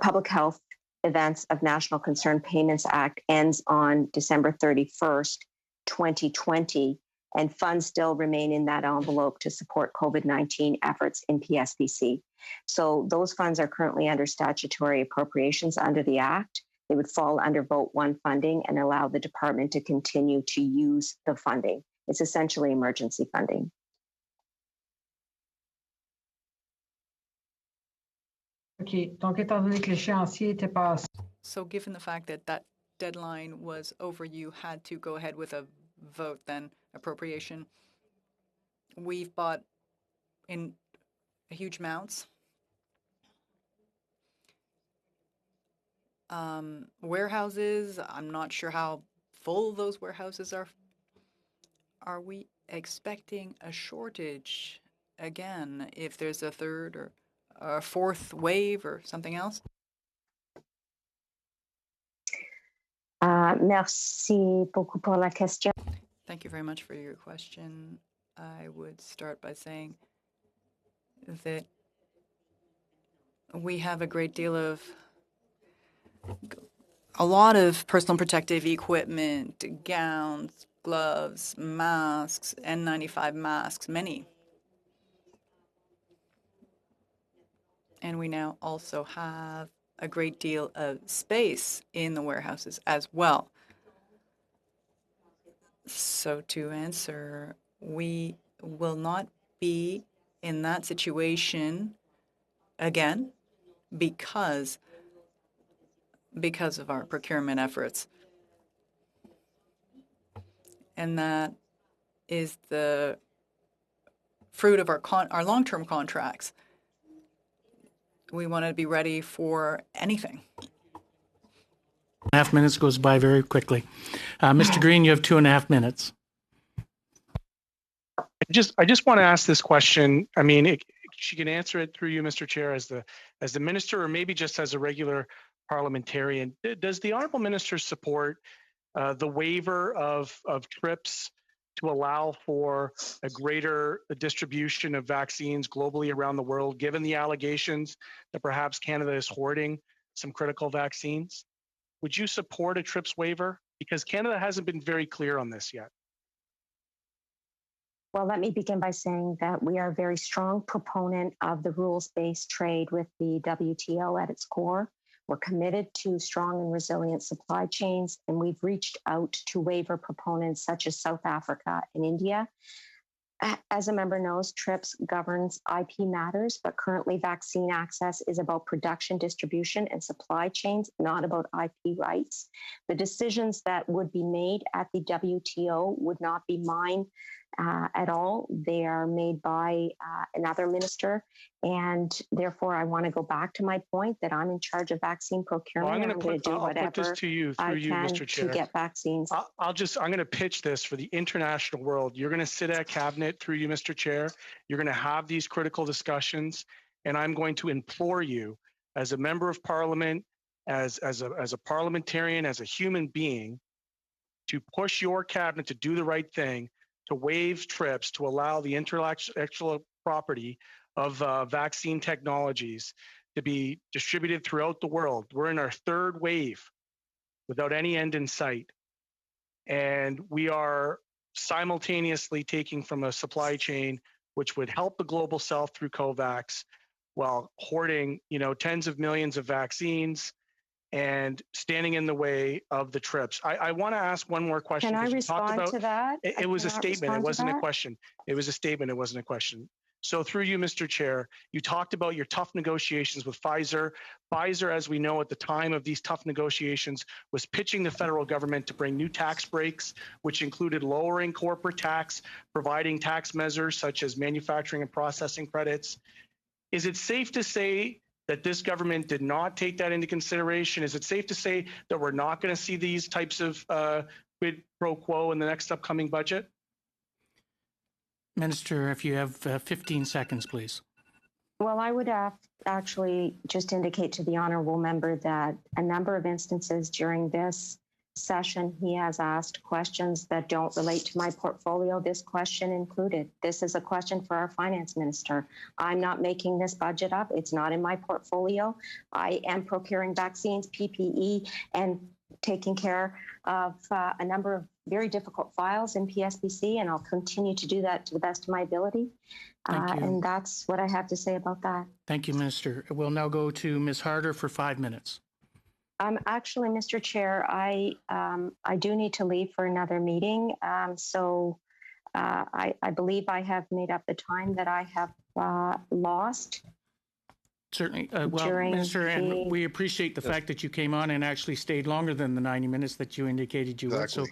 Public Health Events of National Concern Payments Act ends on December 31st, 2020, and funds still remain in that envelope to support COVID-19 efforts in PSPC. So those funds are currently under statutory appropriations under the Act. They would fall under Vote 1 funding and allow the department to continue to use the funding. It's essentially emergency funding. OK. Donc, étant donné que l'échéancier était passé. So given the fact that that deadline was over, you had to go ahead with a vote then, appropriation. We've bought in huge amounts. Warehouses, I'm not sure how full those warehouses are. Are we expecting a shortage again if there's a third or a fourth wave or something else? Merci beaucoup pour la question. Thank you very much for your question. I would start by saying that we have a lot of personal protective equipment, gowns, gloves, masks, N95 masks, many. And we now also have a great deal of space in the warehouses as well. So to answer, we will not be in that situation again because of our procurement efforts. And that is the fruit of our long-term contracts. We want to be ready for anything. 2.5 minutes goes by very quickly. Mr. Green, you have 2.5 minutes. I just want to ask this question. I mean, she can answer it through you, Mr. Chair, as the minister, or maybe just as a regular parliamentarian. Does the honourable minister support the waiver of trips to allow for a greater distribution of vaccines globally around the world, given the allegations that perhaps Canada is hoarding some critical vaccines? Would you support a trips waiver? Because Canada hasn't been very clear on this yet. Well, let me begin by saying that we are a very strong proponent of the rules-based trade with the WTO at its core. We're committed to strong and resilient supply chains, and we've reached out to waiver proponents such as South Africa and India. As a member knows, TRIPS governs IP matters, but currently vaccine access is about production, distribution, and supply chains, not about IP rights. The decisions that would be made at the WTO would not be mine at all. They are made by another minister. And therefore, I want to go back to my point that I'm in charge of vaccine procurement. Well, I'm going to do whatever put this to you, I you, can Mr. Chair. to get vaccines. I'm going to pitch this for the international world. You're going to sit at cabinet Senate, through you, Mr. Chair. You're going to have these critical discussions, and I'm going to implore you, as a member of Parliament, as a parliamentarian, as a human being, to push your cabinet to do the right thing, to waive trips, to allow the intellectual property of vaccine technologies to be distributed throughout the world. We're in our third wave without any end in sight. And we are simultaneously taking from a supply chain which would help the global south through COVAX while hoarding, tens of millions of vaccines and standing in the way of the trips. I want to ask one more question. Can I respond to that? It was a statement. It wasn't a question. It was a statement. It wasn't a question. So through you, Mr. Chair, you talked about your tough negotiations with Pfizer. Pfizer, as we know, at the time of these tough negotiations, was pitching the federal government to bring new tax breaks, which included lowering corporate tax, providing tax measures such as manufacturing and processing credits. Is it safe to say that this government did not take that into consideration? Is it safe to say that we're not going to see these types of quid pro quo in the next upcoming budget? Minister, if you have 15 seconds, please. Well, I would actually just indicate to the honourable member that a number of instances during this session, he has asked questions that don't relate to my portfolio, this question included. This is a question for our finance minister. I'm not making this budget up. It's not in my portfolio. I am procuring vaccines, PPE, and taking care of a number of very difficult files in PSBC, and I'll continue to do that to the best of my ability. And that's what I have to say about that. Thank you, Minister. We'll now go to Ms. Harder for 5 minutes. Actually, Mr. Chair, I do need to leave for another meeting. So I believe I have made up the time that I have lost. Certainly. Well, Minister, and we appreciate the fact that you came on and actually stayed longer than the 90 minutes that you indicated you would. So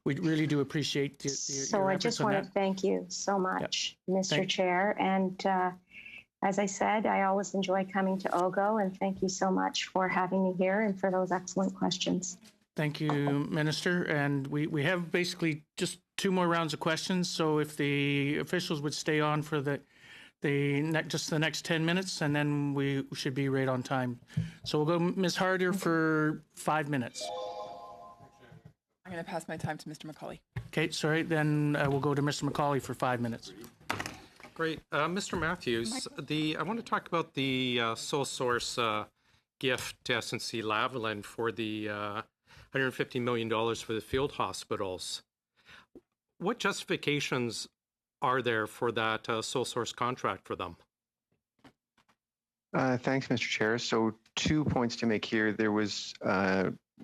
we really do appreciate So I just want to thank you so much, Mr. Chair. And as I said, I always enjoy coming to OGGO, and thank you so much for having me here and for those excellent questions. Thank you, Minister. And we have basically just 2 more rounds of questions. So if the officials would stay on for just the next 10 minutes, and then we should be right on time. So we'll go Ms. Harder for 5 minutes. I'm going to pass my time to Mr. McCauley. Okay, sorry. Then we'll go to Mr. McCauley for 5 minutes. Great. Mr. Matthews, I want to talk about the sole source gift to SNC Lavalin for the $150 million for the field hospitals. What justifications are there for that sole source contract for them? Thanks, Mr. Chair. So 2 points to make here. There was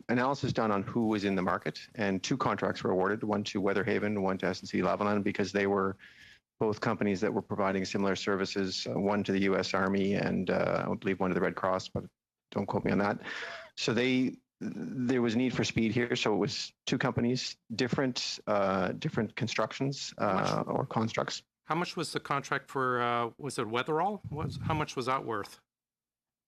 analysis done on who was in the market, and 2 contracts were awarded, one to Weatherhaven, one to SNC Lavalin, because they were both companies that were providing similar services, one to the U.S. Army and I believe one to the Red Cross, but don't quote me on that. So there was need for speed here. So it was 2 companies, different constructions or constructs. How much was the contract for, was it Weatherall? How much was that worth?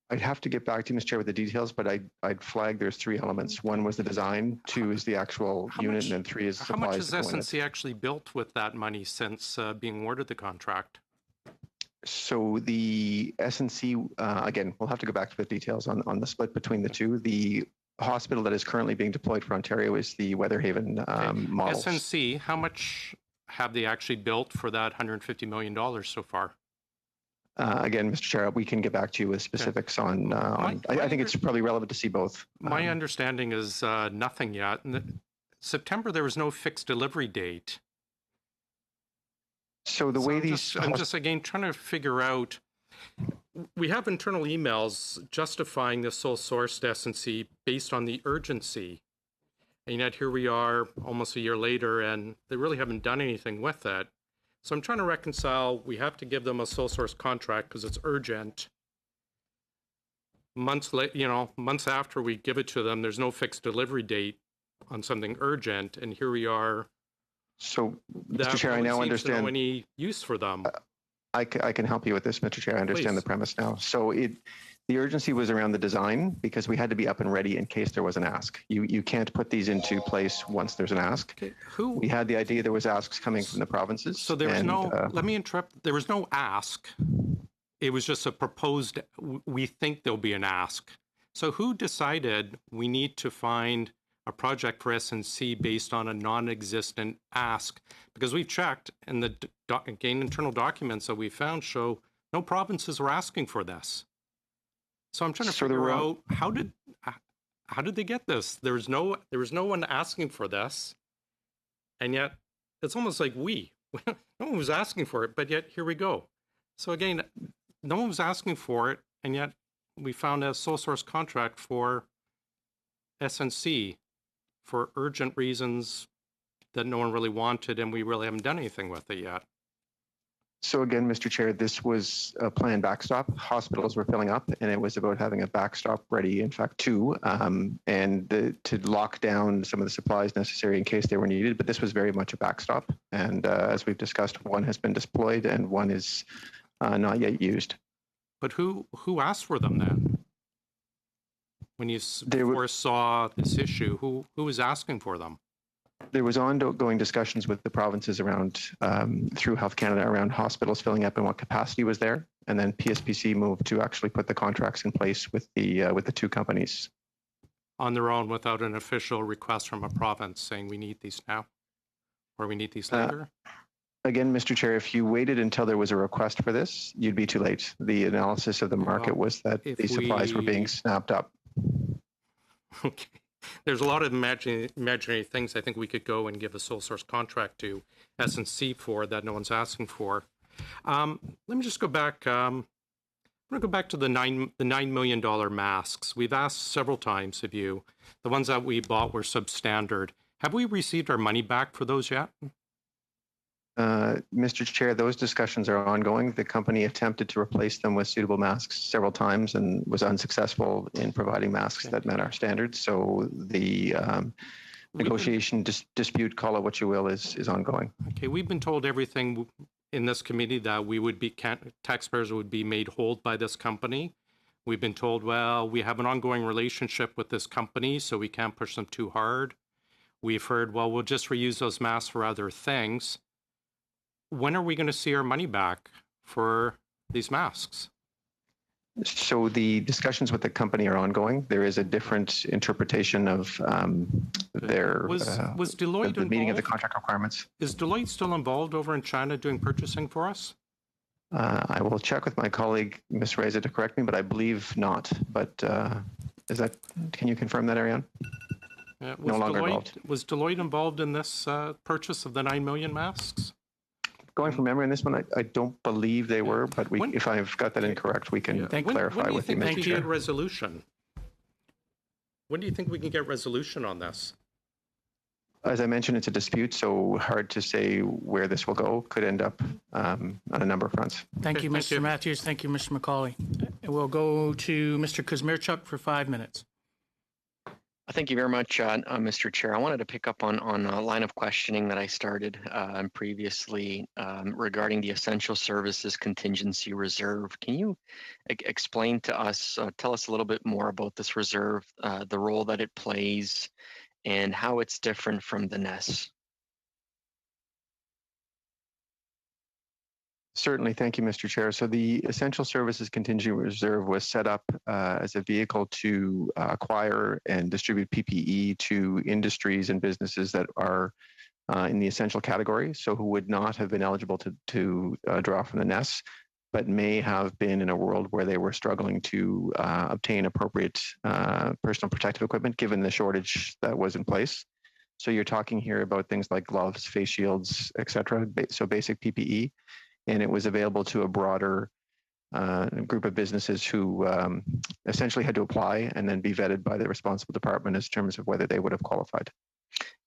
I'd have to get back to you, Mr. Chair, with the details, but I'd flag there's 3 elements. 1 was the design, 2 is the actual unit, and then 3 is the supplies. How much has SNC actually built with that money since being awarded the contract? So the SNC, again, we'll have to go back to the details on the split between the 2. The hospital that is currently being deployed for Ontario is the Weatherhaven model. SNC, how much have they actually built for that $150 million so far? Again, Mr. Chair, we can get back to you with specifics on I think it's probably relevant to see both. My understanding is nothing yet. In September, there was no fixed delivery date. So the way I'm just again trying to figure out, we have internal emails justifying the sole source to SNC based on the urgency. And yet here we are almost a year later, and they really haven't done anything with it. So I'm trying to reconcile, we have to give them a sole source contract because it's urgent. Months after we give it to them, there's no fixed delivery date on something urgent, and here we are. So, Mr. Chair, I now understand. No any use for them. I can help you with this, Mr. Chair. I understand the premise now. So the The urgency was around the design because we had to be up and ready in case there was an ask. You can't put these into place once there's an ask. Okay, We had the idea there was asks coming from the provinces. So there was let me interrupt. There was no ask. It was just a proposed, we think there'll be an ask. So who decided we need to find a project for SNC based on a non-existent ask? Because we've checked and the internal documents that we found show no provinces were asking for this. So I'm trying to figure out how did they get this? There was no one asking for this, and yet it's almost like no one was asking for it, but yet here we go. So again, no one was asking for it, and yet we found a sole source contract for SNC for urgent reasons that no one really wanted, and we really haven't done anything with it yet. So again, Mr. Chair, this was a planned backstop. Hospitals were filling up, and it was about having a backstop ready, in fact, two, to lock down some of the supplies necessary in case they were needed. But this was very much a backstop. And as we've discussed, one has been deployed and one is not yet used. But who asked for them then? When you foresaw this issue, who was asking for them? There was ongoing discussions with the provinces around, through Health Canada, around hospitals filling up and what capacity was there. And then PSPC moved to actually put the contracts in place with the two companies. On their own, without an official request from a province saying we need these now, or we need these later? Again, Mr. Chair, if you waited until there was a request for this, you'd be too late. The analysis of the market was that these supplies were being snapped up. Okay. There's a lot of imaginary things I think we could go and give a sole source contract to SNC for that no one's asking for. Let me just go back. I'm going to go back to the $9 million masks. We've asked several times of you. The ones that we bought were substandard. Have we received our money back for those yet? Mr. Chair, those discussions are ongoing. The company attempted to replace them with suitable masks several times and was unsuccessful in providing masks that met our standards. So the negotiation dispute, call it what you will, is ongoing. Okay, we've been told everything in this committee that we would be taxpayers would be made whole by this company. We've been told, well, we have an ongoing relationship with this company, so we can't push them too hard. We've heard, well, we'll just reuse those masks for other things. When are we going to see our money back for these masks? So the discussions with the company are ongoing. There is a different interpretation of their was Deloitte the meeting of the contract requirements. Is Deloitte still involved over in China doing purchasing for us? I will check with my colleague, Ms. Reza, to correct me, but I believe not. But can you confirm that, Ariane? No longer involved. Was Deloitte involved in this purchase of the 9 million masks? Going from memory on this one, I don't believe they were, but if I've got that incorrect, we can clarify with you, Mr. Chair. When do you think we can get resolution? When do you think we can get resolution on this? As I mentioned, it's a dispute, so hard to say where this will go. Could end up on a number of fronts. Thank you, Mr. Matthews. Thank you, Mr. McCauley. We'll go to Mr. Kuzmirchuk for 5 minutes. Thank you very much, Mr. Chair. I wanted to pick up on a line of questioning that I started previously regarding the Essential Services Contingency Reserve. Can you explain to us, tell us a little bit more about this reserve, the role that it plays, and how it's different from the NES? Certainly. Thank you, Mr. Chair. So the Essential Services Contingency Reserve was set up as a vehicle to acquire and distribute PPE to industries and businesses that are in the essential category, so who would not have been eligible to draw from the NES, but may have been in a world where they were struggling to obtain appropriate personal protective equipment, given the shortage that was in place. So you're talking here about things like gloves, face shields, et cetera, so basic PPE. And it was available to a broader group of businesses who essentially had to apply and then be vetted by the responsible department in terms of whether they would have qualified.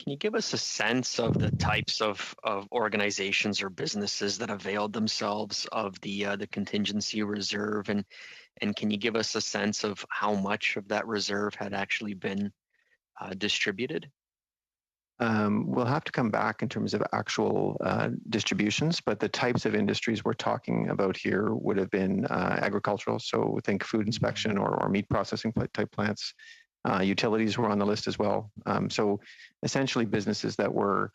Can you give us a sense of the types of organizations or businesses that availed themselves of the contingency reserve, and can you give us a sense of how much of that reserve had actually been distributed? We'll have to come back in terms of actual distributions, but the types of industries we're talking about here would have been agricultural. So think food inspection or meat processing type plants. Utilities were on the list as well. So essentially businesses that were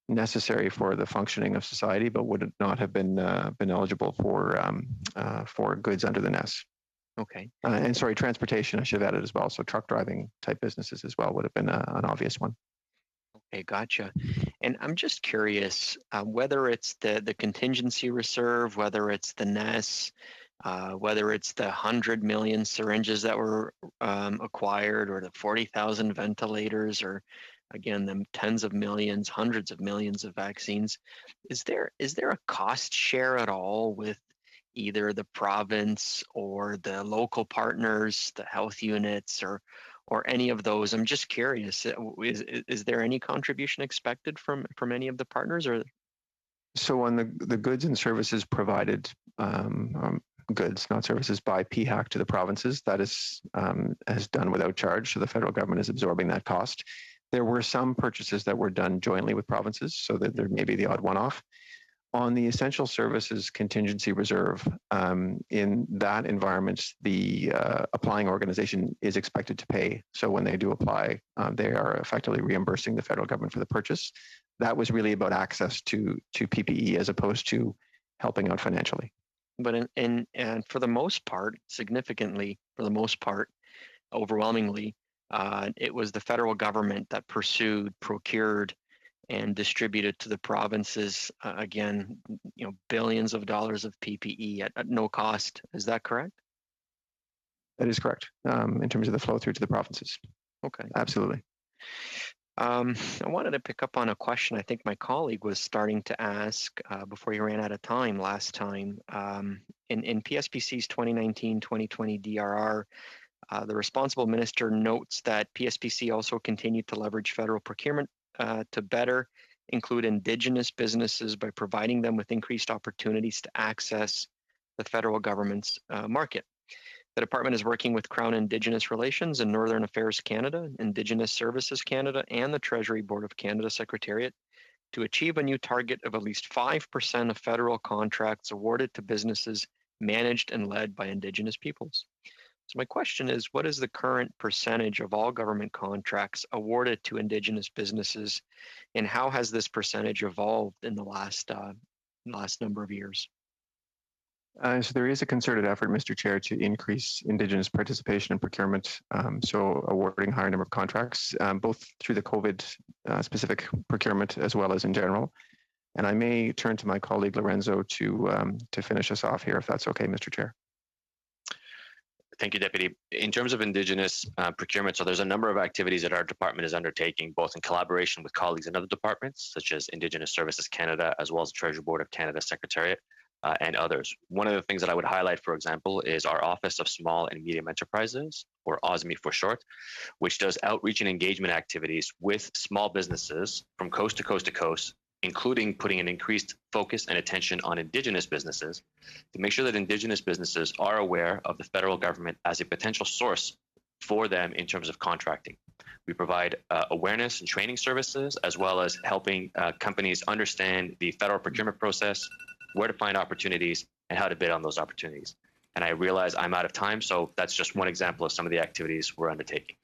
necessary for the functioning of society, but would not have been eligible for goods under the NES. Okay. And sorry, transportation, I should have added as well. So truck driving type businesses as well would have been an obvious one. Okay, gotcha. And I'm just curious whether it's the contingency reserve, whether it's the NES, whether it's the 100 million syringes that were acquired, or the 40,000 ventilators, or again, the tens of millions, hundreds of millions of vaccines. Is there a cost share at all with either the province or the local partners, the health units, or any of those? I'm just curious. Is there any contribution expected from any of the partners? Or so on the goods and services provided, goods, not services, by PHAC to the provinces, that is done without charge. So the federal government is absorbing that cost. There were some purchases that were done jointly with provinces, so that there may be the odd one-off. On the essential services contingency reserve, in that environment, the applying organization is expected to pay. So when they do apply, they are effectively reimbursing the federal government for the purchase. That was really about access to PPE as opposed to helping out financially. But and for the most part, significantly, for the most part, overwhelmingly, it was the federal government that procured, and distributed to the provinces, again, billions of dollars of PPE at no cost. Is that correct? That is correct, in terms of the flow through to the provinces. Okay. Absolutely. I wanted to pick up on a question I think my colleague was starting to ask before you ran out of time last time. In PSPC's 2019-2020 DRR, the responsible minister notes that PSPC also continued to leverage federal procurement to better include Indigenous businesses by providing them with increased opportunities to access the federal government's market. The department is working with Crown Indigenous Relations and Northern Affairs Canada, Indigenous Services Canada, and the Treasury Board of Canada Secretariat to achieve a new target of at least 5% of federal contracts awarded to businesses managed and led by Indigenous peoples. So my question is, what is the current percentage of all government contracts awarded to Indigenous businesses, and how has this percentage evolved in the last number of years? So there is a concerted effort, Mr. Chair, to increase Indigenous participation in procurement, so awarding higher number of contracts, both through the COVID specific procurement as well as in general. And I may turn to my colleague Lorenzo to finish us off here, if that's okay, Mr. Chair. Thank you, Deputy. In terms of Indigenous procurement, so there's a number of activities that our department is undertaking, both in collaboration with colleagues in other departments, such as Indigenous Services Canada, as well as the Treasury Board of Canada Secretariat, and others. One of the things that I would highlight, for example, is our Office of Small and Medium Enterprises, or OSME for short, which does outreach and engagement activities with small businesses from coast to coast to coast, including putting an increased focus and attention on Indigenous businesses to make sure that Indigenous businesses are aware of the federal government as a potential source for them in terms of contracting. We provide awareness and training services, as well as helping companies understand the federal procurement process, where to find opportunities, and how to bid on those opportunities. And I realize I'm out of time, so that's just one example of some of the activities we're undertaking.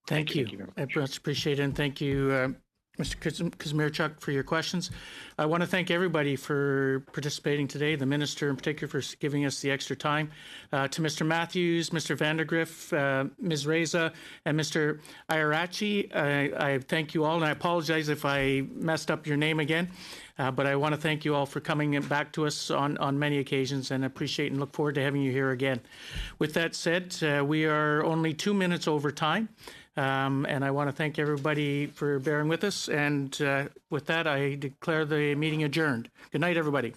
Thank you. I much appreciate it, and thank you, Mr. Kazmierczuk, for your questions. I want to thank everybody for participating today, the Minister in particular for giving us the extra time. To Mr. Matthews, Mr. Vandergriff, Ms. Reza, and Mr. Iarachi, I thank you all, and I apologize if I messed up your name again, but I want to thank you all for coming back to us on many occasions, and appreciate and look forward to having you here again. With that said, we are only 2 minutes over time. And I want to thank everybody for bearing with us. And with that, I declare the meeting adjourned. Good night, everybody.